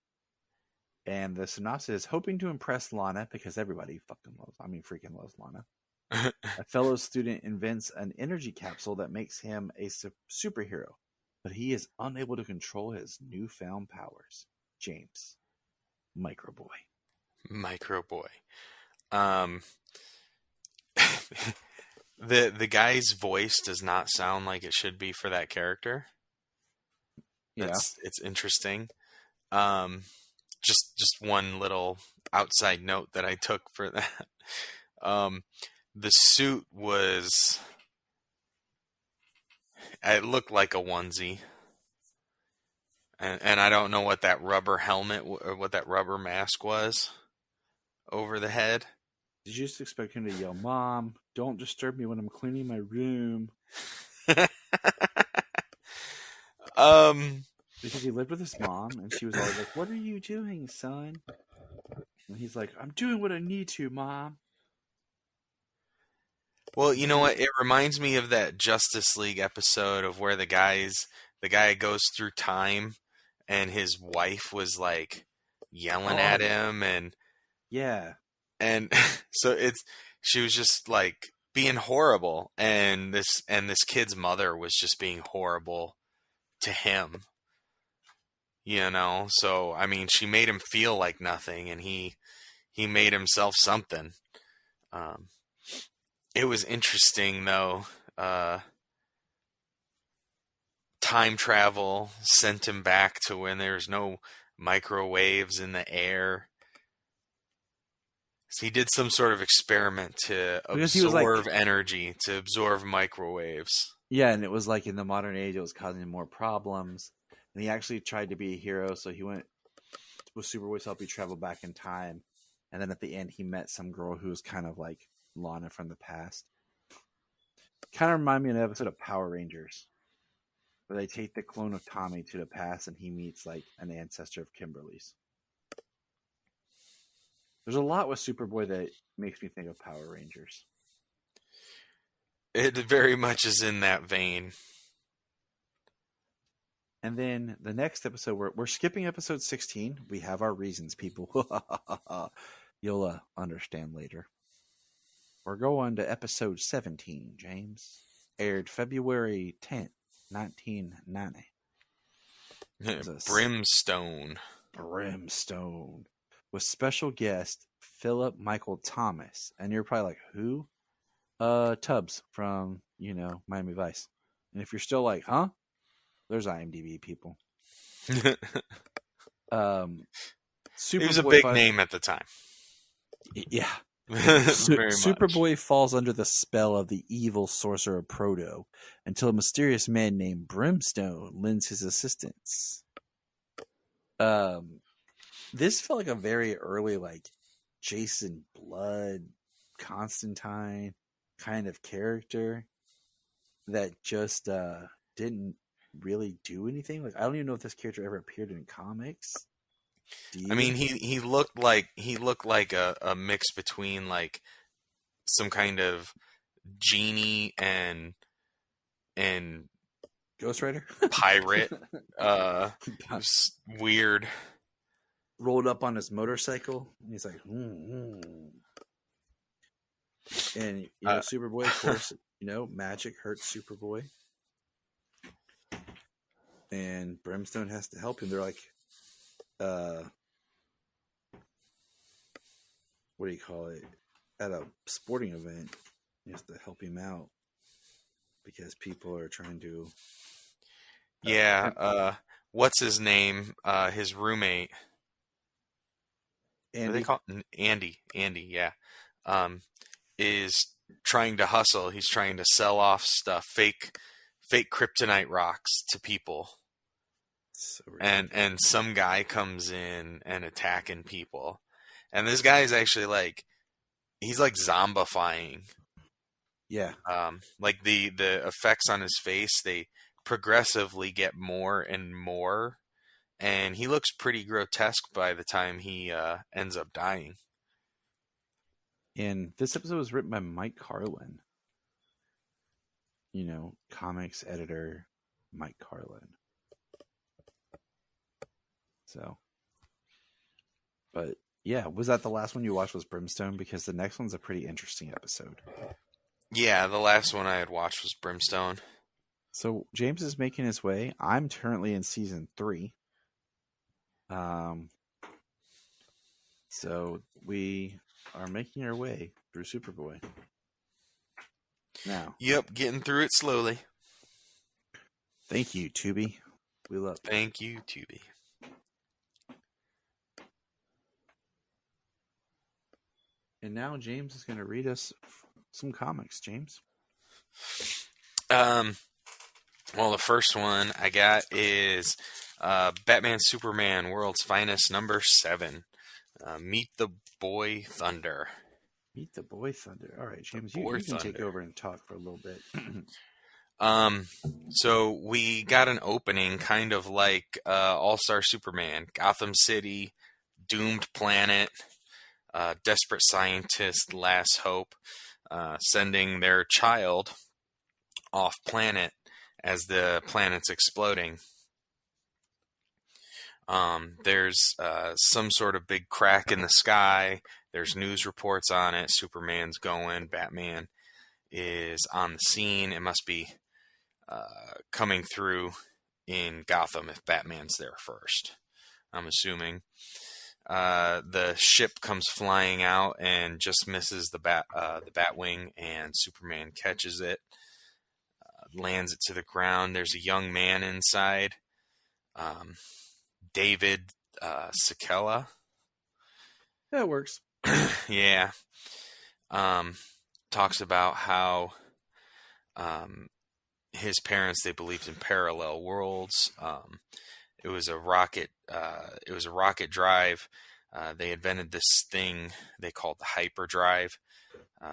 And the synopsis is hoping to impress Lana because everybody freaking loves Lana. A fellow student invents an energy capsule that makes him a superhero, but he is unable to control his newfound powers. James, Micro Boy. Micro Boy. The guy's voice does not sound like it should be for that character. Yeah, it's interesting. Just one little outside note that I took for that. The suit it looked like a onesie. And I don't know what that rubber helmet or what that rubber mask was over the head. Did you just expect him to yell, "Mom, don't disturb me when I'm cleaning my room"? Because he lived with his mom, and she was always like, "What are you doing, son?" And he's like, "I'm doing what I need to, Mom." Well, you know what? It reminds me of that Justice League episode of where the guy goes through time, and his wife was like yelling at him, and yeah, and so she was just like being horrible, and this kid's mother was just being horrible to him. You know, so I mean, she made him feel like nothing, and he made himself something. It was interesting though. Time travel sent him back to when there's no microwaves in the air. So he did some sort of experiment to absorb energy, to absorb microwaves. Yeah, and it was like in the modern age, it was causing him more problems. And he actually tried to be a hero, so he went with Superboy's help. He traveled back in time, and then at the end, he met some girl who was kind of like Lana from the past. Kind of remind me of an episode of Power Rangers, where they take the clone of Tommy to the past, and he meets like an ancestor of Kimberly's. There's a lot with Superboy that makes me think of Power Rangers. It very much is in that vein. And then the next episode, we're skipping episode 16. We have our reasons, people. You'll understand later. We're going to episode 17, James. Aired February 10th, 1990. Brimstone. Brimstone. With special guest Philip Michael Thomas. And you're probably like, who? Tubbs from, Miami Vice. And if you're still like, huh? There's IMDb people. He was a big name at the time. Yeah. Very Superboy much. falls under the spell of the evil sorcerer Proto until a mysterious man named Brimstone lends his assistance. This felt like a very early, like, Jason Blood, Constantine kind of character that just didn't really do anything. Like, I don't even know if this character ever appeared in comics. I mean, he looked like a mix between like some kind of genie and Ghost Rider pirate. Weird. Rolled up on his motorcycle, and he's like, And Superboy, of course, magic hurts Superboy. And Brimstone has to help him. They're like, what do you call it? At a sporting event, he has to help him out because people are trying to. What's his name? His roommate. Andy. What do they call it? Andy? Yeah. Is trying to hustle. He's trying to sell off stuff, fake kryptonite rocks to people. So and some guy comes in and attacking people, and this guy is actually like, he's like zombifying. Yeah. Like the effects on his face, they progressively get more and more, and he looks pretty grotesque by the time he ends up dying. And this episode was written by Mike Carlin. You know, comics editor Mike Carlin. So, but yeah, was that the last one you watched was Brimstone? Because the next one's a pretty interesting episode. Yeah, the last one I had watched was Brimstone. So James is making his way. I'm currently in season 3. So we are making our way through Superboy. Now. Yep, getting through it slowly. Thank you, Tubi. We love you. Thank you, Tubi. And now James is going to read us some comics. James. Well, the first one I got is Batman Superman World's Finest number 7. Meet the Boy Thunder. Meet the Boy Thunder. All right, James, you Boy can take Thunder. over and talk for a little bit. So we got an opening kind of like All-Star Superman, Gotham City, doomed planet, desperate scientist, last hope, sending their child off planet as the planet's exploding. There's some sort of big crack in the sky. There's news reports on it. Superman's going. Batman is on the scene. It must be coming through in Gotham if Batman's there first, I'm assuming. The ship comes flying out and just misses the Batwing, and Superman catches it, lands it to the ground. There's a young man inside, David Sakella. That works. Yeah. Talks about how his parents, they believed in parallel worlds. It was a rocket drive. They invented this thing they called the hyperdrive.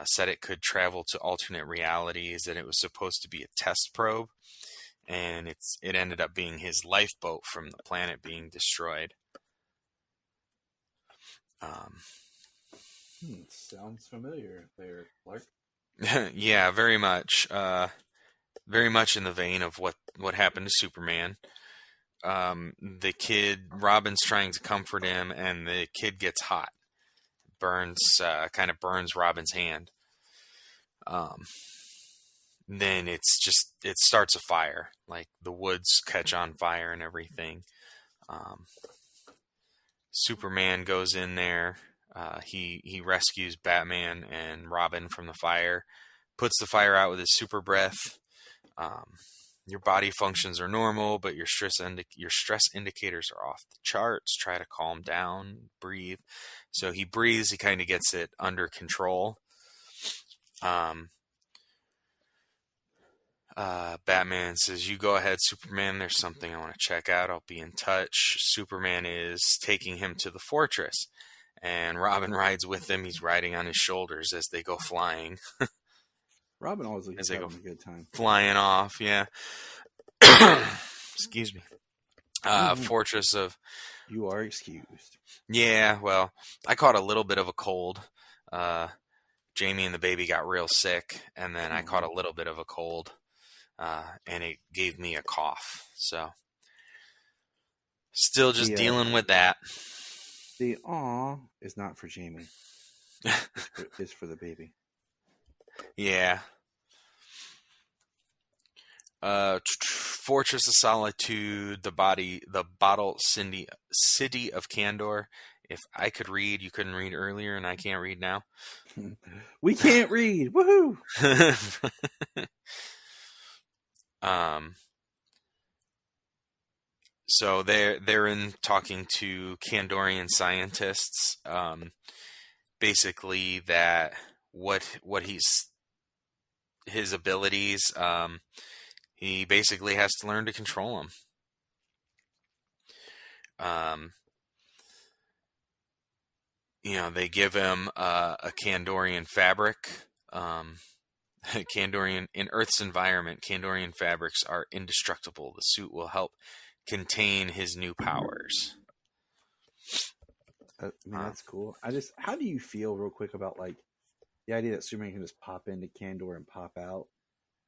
Said it could travel to alternate realities, and it was supposed to be a test probe. And it ended up being his lifeboat from the planet being destroyed. Sounds familiar there, Clark. Yeah, very much. Very much in the vein of what happened to Superman. The kid, Robin's trying to comfort him, and the kid gets hot. Kind of burns Robin's hand. Then it starts a fire. Like the woods catch on fire and everything. Superman goes in there. He rescues Batman and Robin from the fire, puts the fire out with his super breath. Your body functions are normal, but your stress indicators are off the charts. Try to calm down, breathe. So he breathes. He kind of gets it under control. Batman says, "You go ahead, Superman. There's something I want to check out. I'll be in touch." Superman is taking him to the fortress, and Robin rides with him. He's riding on his shoulders as they go flying. Robin always looks As they having go a good time. Flying off, yeah. Excuse me. Fortress of... You are excused. Yeah, well, I caught a little bit of a cold. Jamie and the baby got real sick, and then I caught a little bit of a cold, and it gave me a cough. So, still just dealing with that. The aw is not for Jamie. It's for the baby. Yeah. Fortress of Solitude, the bottle city of Candor. If I could read, you couldn't read earlier, and I can't read now. We can't read. Woohoo! So they're in talking to Kandorian scientists. Basically, that what his abilities. He basically has to learn to control them. they give him a Kandorian fabric. Kandorian in Earth's environment, Kandorian fabrics are indestructible. The suit will help contain his new powers. I mean, that's cool. How do you feel, real quick, about like the idea that Superman can just pop into Kandor and pop out,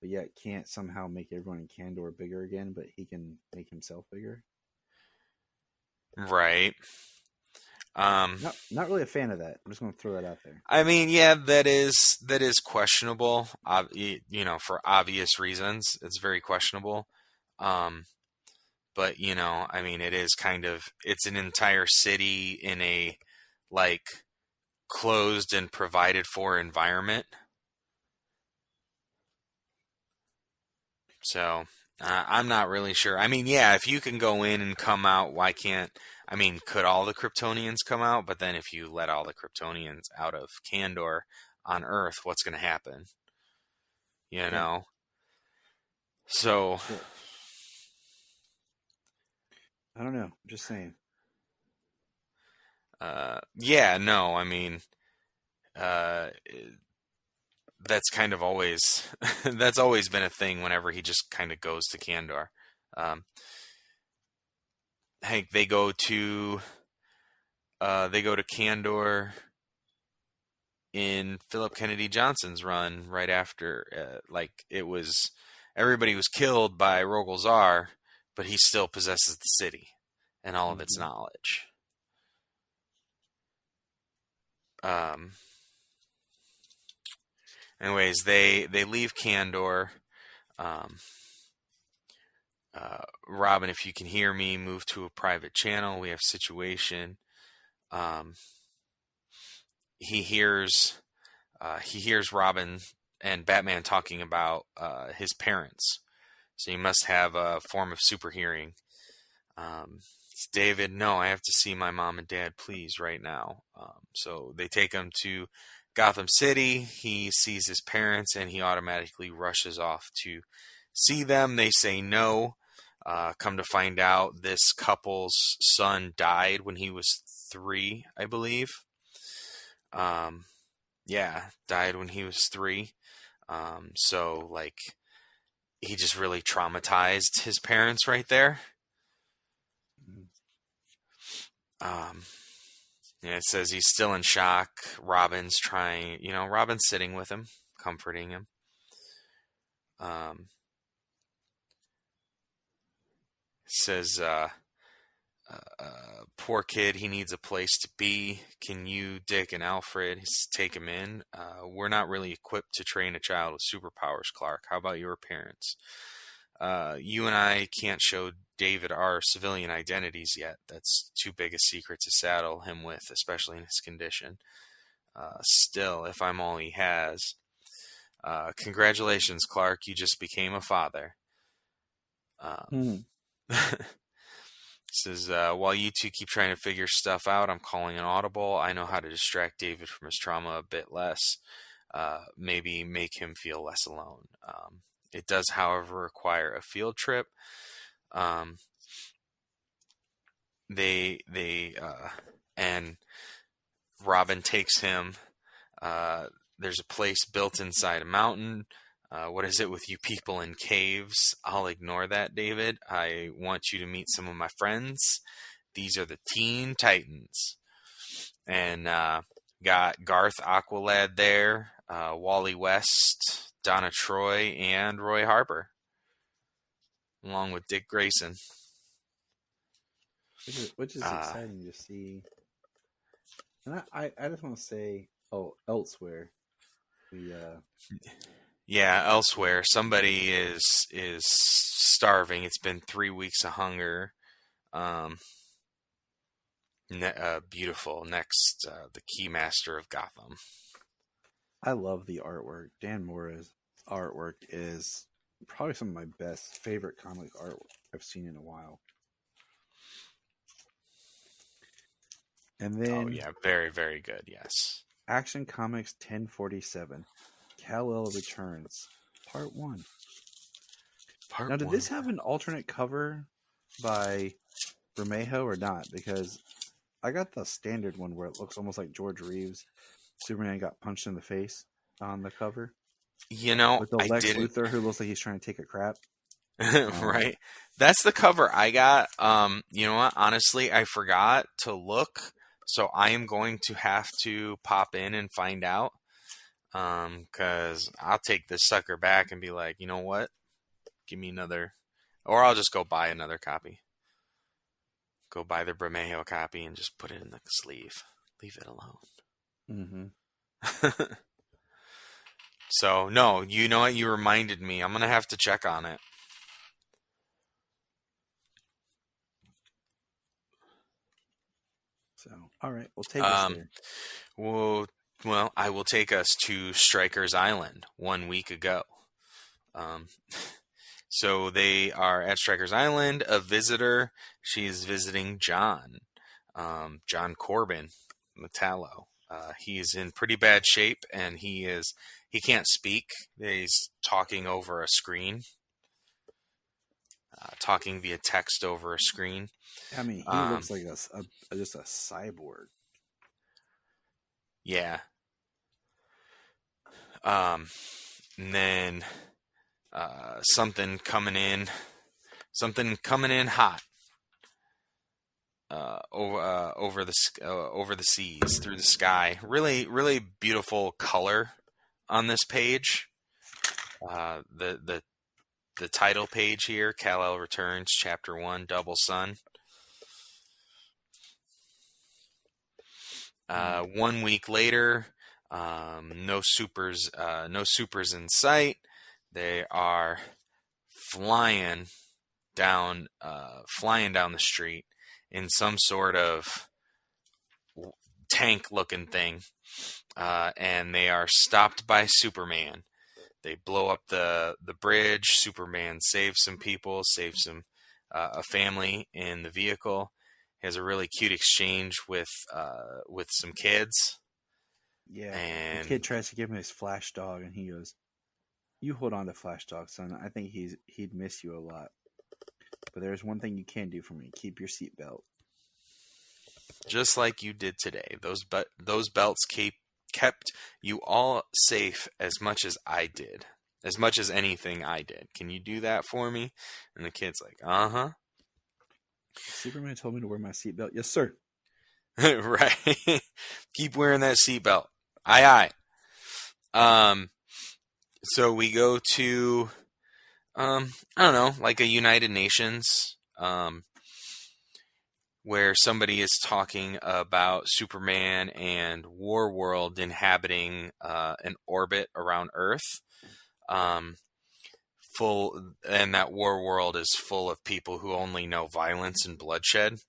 but yet can't somehow make everyone in Kandor bigger again, but he can make himself bigger? Right. Not really a fan of that. I'm just going to throw that out there. I mean, yeah, that is questionable. For obvious reasons, it's very questionable. But I mean, it is it's an entire city in a like closed and provided for environment. So I'm not really sure. I mean, yeah, if you can go in and come out, why can't? I mean, could all the Kryptonians come out? But then if you let all the Kryptonians out of Kandor on Earth, what's going to happen? So. Yeah. I don't know. I'm just saying. Yeah, no, I mean, that's kind of always, that's always been a thing whenever he just kind of goes to Kandor. Hank, they go to Kandor in Philip Kennedy Johnson's run right after, everybody was killed by Rogol Zaar, but he still possesses the city and all of its knowledge. Anyways, they leave Kandor. Robin, if you can hear me, move to a private channel. We have a situation. He hears Robin and Batman talking about his parents. So you must have a form of super hearing. It's David, no, I have to see my mom and dad, please, right now. So they take him to Gotham City. He sees his parents and he automatically rushes off to see them. They say no. Come to find out, this couple's son died when he was 3, I believe. Died when he was 3. So, like, he just really traumatized his parents right there. It says he's still in shock. Robin's sitting with him, comforting him. Says, poor kid, he needs a place to be. Can you, Dick and Alfred, take him in? We're not really equipped to train a child with superpowers, Clark. How about your parents? You and I can't show David our civilian identities yet. That's too big a secret to saddle him with, especially in his condition. Still, if I'm all he has. Congratulations, Clark. You just became a father. Says, while you two keep trying to figure stuff out, I'm calling an audible. I know how to distract David from his trauma a bit less. Maybe make him feel less alone. It does, however, require a field trip. And Robin takes him. There's a place built inside a mountain. What is it with you people in caves? I'll ignore that, David. I want you to meet some of my friends. These are the Teen Titans. And got Garth Aqualad there, Wally West, Donna Troy, and Roy Harper, along with Dick Grayson. Which is exciting to see. And I just want to say, elsewhere. Elsewhere, somebody is starving. It's been 3 weeks of hunger. Beautiful. Next, the Keymaster of Gotham. I love the artwork. Dan Mora's artwork is probably some of my favorite comic art I've seen in a while. And then, very, very good. Yes. Action Comics 1047, Kal-El Returns, Part 1. Now, did this have an alternate cover by Bermejo or not? Because I got the standard one where it looks almost like George Reeves. Superman got punched in the face on the cover. You know, With the I Lex didn't. Luthor who looks like he's trying to take a crap. Right. That's the cover I got. You know what? Honestly, I forgot to look, so I am going to have to pop in and find out. Because I'll take this sucker back and be like, you know what? Give me another, or I'll just go buy another copy. Go buy the Bermejo copy and just put it in the sleeve. Leave it alone. Mm-hmm. So, no, you know what? You reminded me. I'm going to have to check on it. So, all right, we'll take us there. Well, I will take us to Stryker's Island 1 week ago. So they are at Stryker's Island. A visitor, she's visiting John Corbin Metallo. He's in pretty bad shape, and he can't speak. He's talking over a screen, talking via text over a screen. I mean, he looks like just a cyborg. Yeah. And then something coming in hot over the seas, through the sky. Really, really beautiful color on this page. The title page here, Kal-El Returns, Chapter 1, Double Sun. 1 week later, no supers in sight. They are flying down the street in some sort of tank-looking thing, and they are stopped by Superman. They blow up the bridge. Superman saves some people, saves a family in the vehicle. He has a really cute exchange with some kids. Yeah, and the kid tries to give him his Flash dog, and he goes, "You hold on to Flash dog, son. I think he'd miss you a lot. But there's one thing you can do for me: keep your seatbelt." Just like you did today. Those belts kept you all safe as much as I did, as much as anything I did. Can you do that for me? And the kid's like, uh-huh. Superman told me to wear my seatbelt. Yes, sir. Right. Keep wearing that seatbelt. Aye, aye. So we go to, I don't know, like a United Nations, where somebody is talking about Superman and Warworld inhabiting an orbit around Earth. And that Warworld is full of people who only know violence and bloodshed.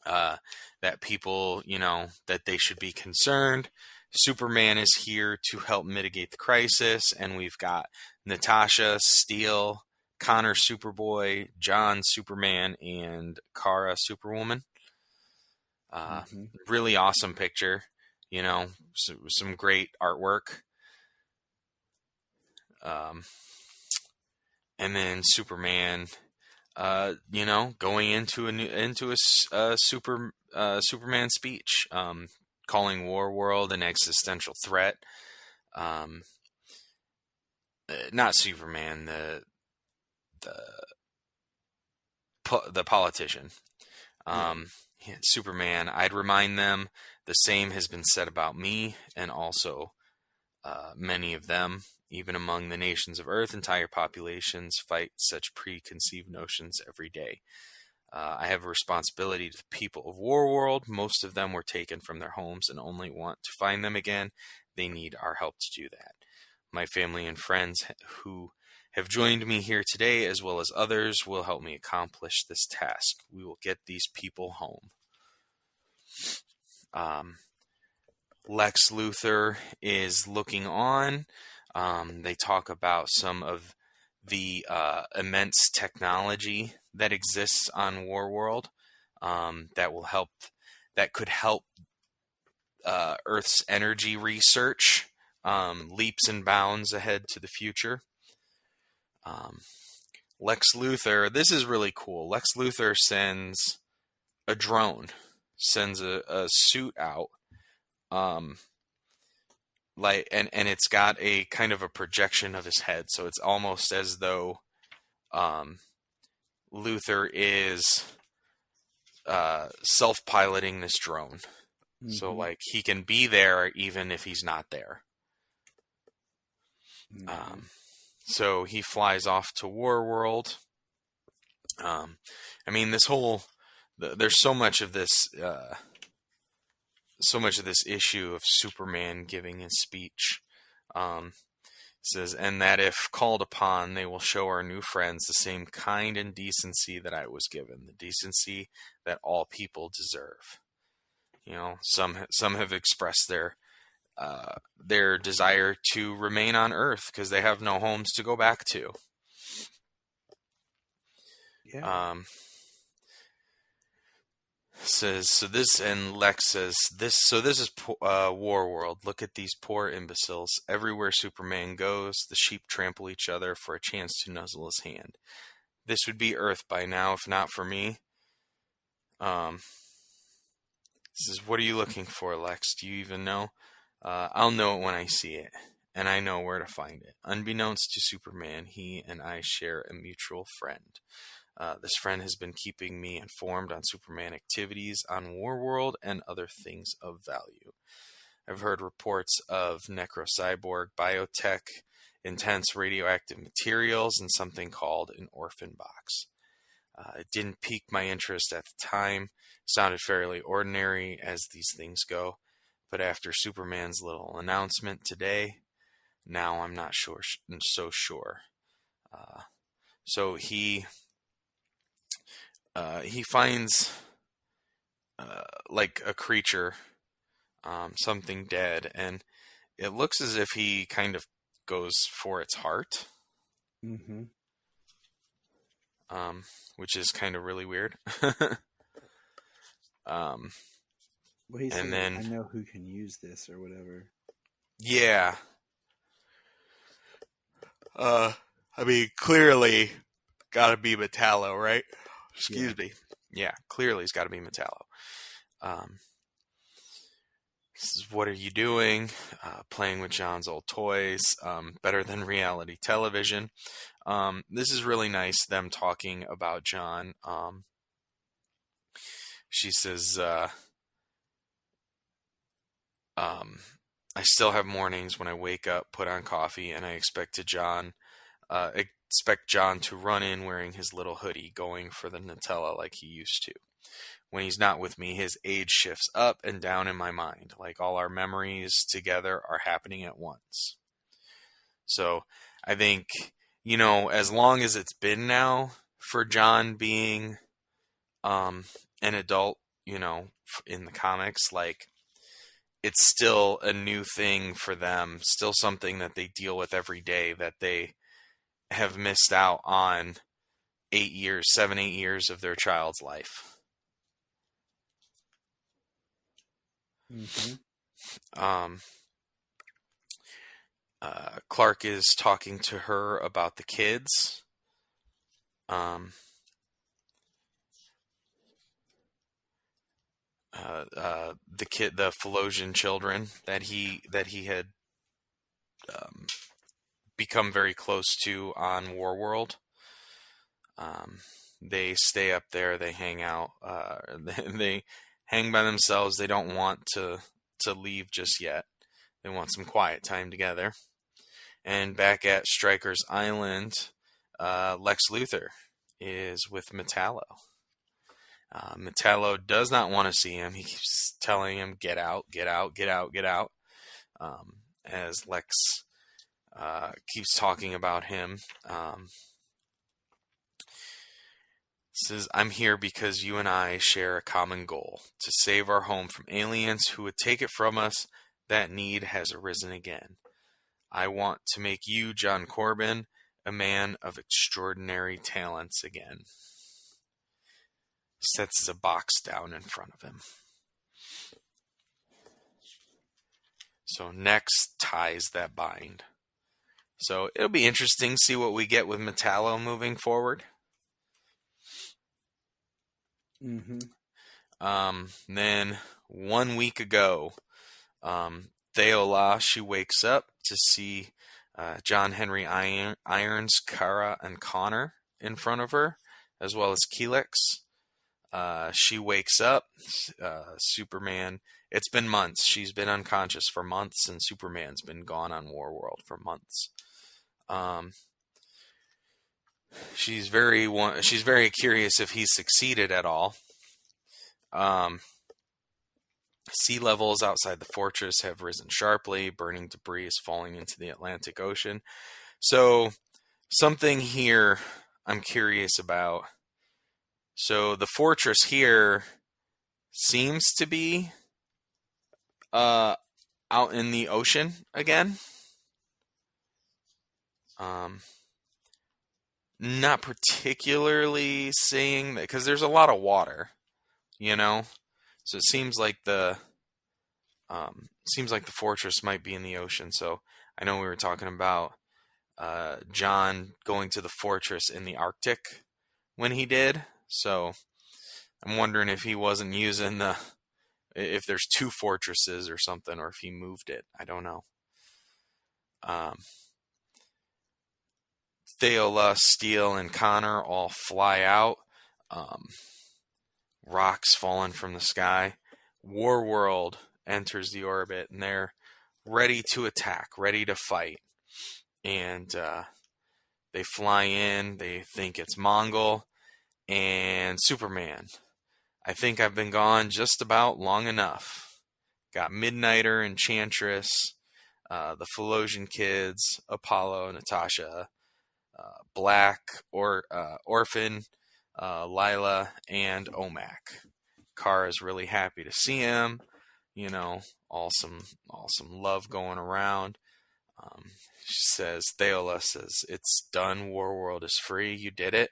That people, that they should be concerned. Superman is here to help mitigate the crisis, and we've got Natasha, Steel, Connor Superboy, John Superman, and Kara Superwoman. Really awesome picture, some great artwork. And then Superman, going into a Superman speech, calling Warworld an existential threat. Not Superman, the politician. Superman, I'd remind them the same has been said about me, and also many of them, even among the nations of Earth, entire populations fight such preconceived notions every day. I have a responsibility to the people of Warworld. Most of them were taken from their homes and only want to find them again. They need our help to do that. My family and friends who have joined me here today, as well as others, will help me accomplish this task. We will get these people home. Lex Luthor is looking on. They talk about some of the immense technology that exists on Warworld that could help Earth's energy research leaps and bounds ahead to the future. Lex Luthor, this is really cool. Lex Luthor sends a drone. sends a suit out, like, and it's got a kind of a projection of his head, so it's almost as though Luthor is self-piloting this drone. Mm-hmm. So, like, he can be there even if he's not there. Mm-hmm. So he flies off to Warworld. I mean, this whole there's so much of this issue of Superman giving his speech. Says, and that if called upon, they will show our new friends the same kind and decency that I was given, the decency that all people deserve. You know, some have expressed their desire to remain on Earth because they have no homes to go back to. Yeah. Says, so this, and Lex says this. So this is Warworld. Look at these poor imbeciles. Everywhere Superman goes, the sheep trample each other for a chance to nuzzle his hand. This would be Earth by now, if not for me. Says, what are you looking for, Lex? Do you even know? I'll know it when I see it, and I know where to find it. Unbeknownst to Superman, he and I share a mutual friend. This friend has been keeping me informed on Superman activities on Warworld and other things of value. I've heard reports of necrocyborg biotech, intense radioactive materials, and something called an orphan box. It didn't pique my interest at the time. It sounded fairly ordinary as these things go. But after Superman's little announcement today, now I'm not so sure. So he finds like a creature, something dead, and it looks as if he kind of goes for its heart. Mm-hmm. Which is kind of really weird. Well, he said, and then, I know who can use this or whatever. Yeah. I mean, clearly gotta be Metallo, right? Excuse me. Yeah, clearly it's gotta be Metallo. This is, what are you doing? Playing with John's old toys. Better than reality television. This is really nice, them talking about John. She says, I still have mornings when I wake up, put on coffee, and I expect John to run in wearing his little hoodie, going for the Nutella like he used to. When he's not with me, his age shifts up and down in my mind, like all our memories together are happening at once. So I think, you know, as long as it's been now for John being an adult, you know, in the comics, like, it's still a new thing for them, still something that they deal with every day that they have missed out on 8 years of their child's life. Mm-hmm. Clark is talking to her about the kids. The Philosian children that he had become very close to on Warworld. They stay up there. They hang out. They hang by themselves. They don't want to leave just yet. They want some quiet time together. And back at Stryker's Island, Lex Luthor is with Metallo. Metallo does not want to see him. He keeps telling him, get out, get out, get out, get out. As Lex keeps talking about him. Says, I'm here because you and I share a common goal, to save our home from aliens who would take it from us. That need has arisen again. I want to make you, John Corbin, a man of extraordinary talents again. Sets a box down in front of him. So next ties that bind. So it'll be interesting to see what we get with Metallo moving forward. Mm-hmm. Then 1 week ago, Theola, she wakes up to see John Henry Irons, Kara, and Connor in front of her, as well as Keelix. She wakes up. Superman. It's been months. She's been unconscious for months, and Superman's been gone on Warworld for months. She's very curious if he's succeeded at all. Sea levels outside the fortress have risen sharply. Burning debris is falling into the Atlantic Ocean. So, something here I'm curious about. So, the fortress here seems to be out in the ocean again. Not particularly seeing that, because there's a lot of water, you know? So it seems like the fortress might be in the ocean. So I know we were talking about John going to the fortress in the Arctic when he did. So I'm wondering if he wasn't using if there's two fortresses or something, or if he moved it. I don't know. Theola, Steel, and Connor all fly out. Rocks falling from the sky. Warworld enters the orbit, and they're ready to attack, ready to fight. And they fly in. They think it's Mongol and Superman. I think I've been gone just about long enough. Got Midnighter, Enchantress, the Philosian kids, Apollo, Natasha, Black, Orphan, Lila, and Omak. Kara's really happy to see him. You know, awesome love going around. Theola says, "It's done. Warworld is free. You did it."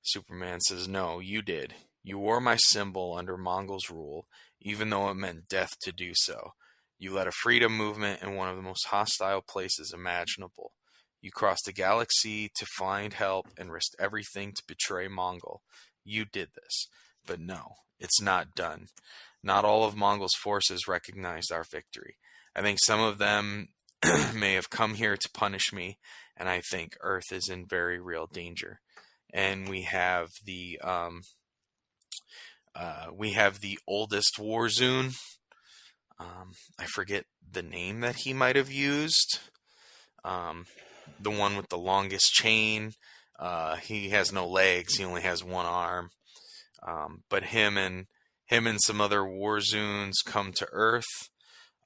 Superman says, "No, you did. You wore my symbol under Mongol's rule, even though it meant death to do so. You led a freedom movement in one of the most hostile places imaginable. You crossed the galaxy to find help and risked everything to betray Mongol. You did this. But no, it's not done. Not all of Mongol's forces recognized our victory. I think some of them may have come here to punish me, and I think Earth is in very real danger." And we have the oldest Warzone. I forget the name that he might have used. The one with the longest chain. He has no legs. He only has one arm. But him and some other Warzoons come to Earth.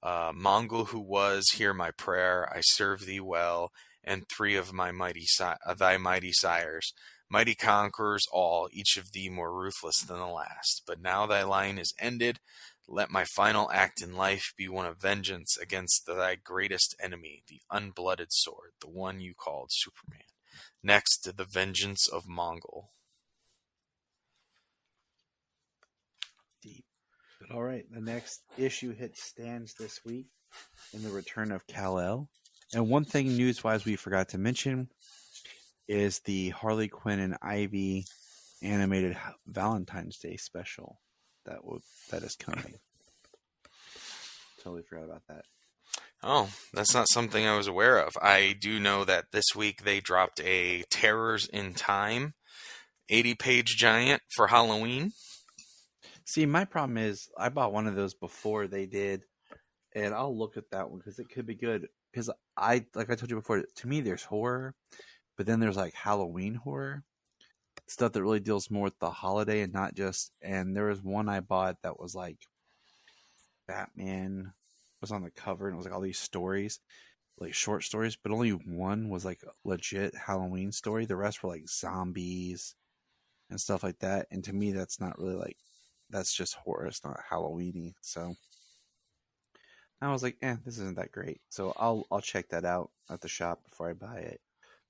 Mongol who was, hear my prayer. I serve thee well, and three of thy mighty sires. Mighty conquerors all, each of thee more ruthless than the last. But now thy line is ended. Let my final act in life be one of vengeance against thy greatest enemy, the unblooded sword, the one you called Superman. Next to the vengeance of Mongol. Deep. But all right, the next issue hit stands this week in the return of Kal-El. And one thing news-wise we forgot to mention is the Harley Quinn and Ivy animated Valentine's Day special that is coming. Totally forgot about that. Oh, that's not something I was aware of. I do know that this week they dropped a Terrors in Time 80-page giant for Halloween. See, my problem is I bought one of those before they did, and I'll look at that one because it could be good. Because like I told you before, to me there's horror, but then there's like Halloween horror, stuff that really deals more with the holiday and not just. And there was one I bought that was like Batman was on the cover, and it was like all these stories, like short stories, but only one was like a legit Halloween story. The rest were like zombies and stuff like that. And to me, that's not really like, that's just horror. It's not Halloween-y. So I was like, this isn't that great. So I'll check that out at the shop before I buy it.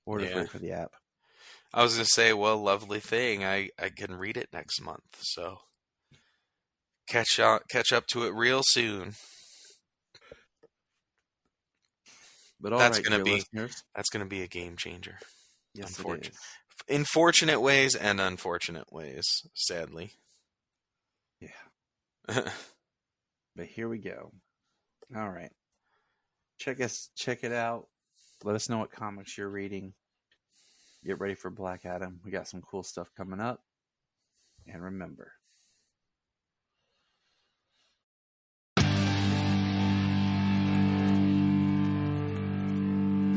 Order for the app. I was going to say, well, lovely thing. I can read it next month. So catch up to it real soon. But all that's right, going to be listeners. That's going to be a game changer. Yes, it is. In fortunate ways and unfortunate ways, sadly. Yeah. But here we go. All right. Check it out. Let us know what comics you're reading. Get ready for Black Adam. We got some cool stuff coming up. And remember,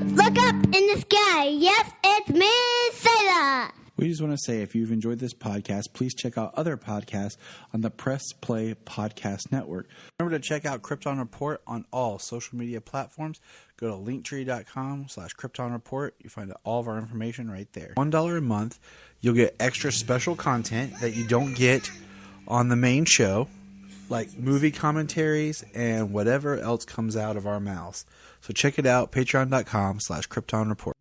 Look up in the sky. Yes, it's Miss Sailor. We just want to say, if you've enjoyed this podcast, please check out other podcasts on the Press Play Podcast Network. remember to check out Krypton Report on all social media platforms. Go to linktree.com/Krypton Report. You find all of our information right there. $1 a month, you'll get extra special content that you don't get on the main show, like movie commentaries and whatever else comes out of our mouths. So check it out, patreon.com/Krypton Report.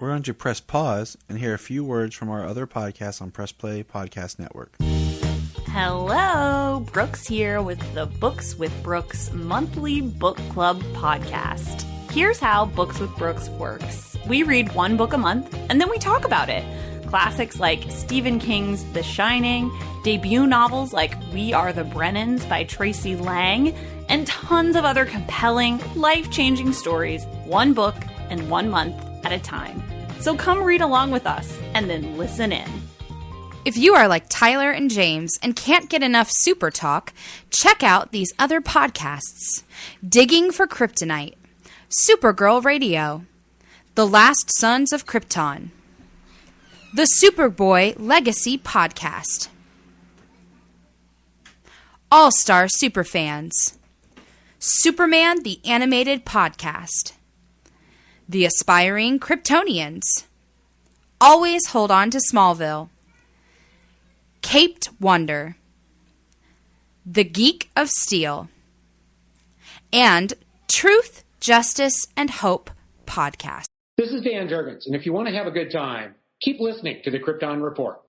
We're going to press pause and hear a few words from our other podcasts on Press Play Podcast Network. Hello, Brooks here with the Books with Brooks monthly book club podcast. Here's how Books with Brooks works. We read one book a month and then we talk about it. Classics like Stephen King's The Shining, debut novels like We Are the Brennans by Tracy Lang, and tons of other compelling, life-changing stories, one book and 1 month at a time. So come read along with us and then listen in. If you are like Tyler and James and can't get enough super talk, check out these other podcasts. Digging for Kryptonite, Supergirl Radio, The Last Sons of Krypton, the Superboy Legacy Podcast, All-Star Superfans, Superman the Animated Podcast, The Aspiring Kryptonians, Always Hold On to Smallville, Caped Wonder, The Geek of Steel, and Truth, Justice, and Hope Podcast. This is Dan Jurgens, and if you want to have a good time, keep listening to the Krypton Report.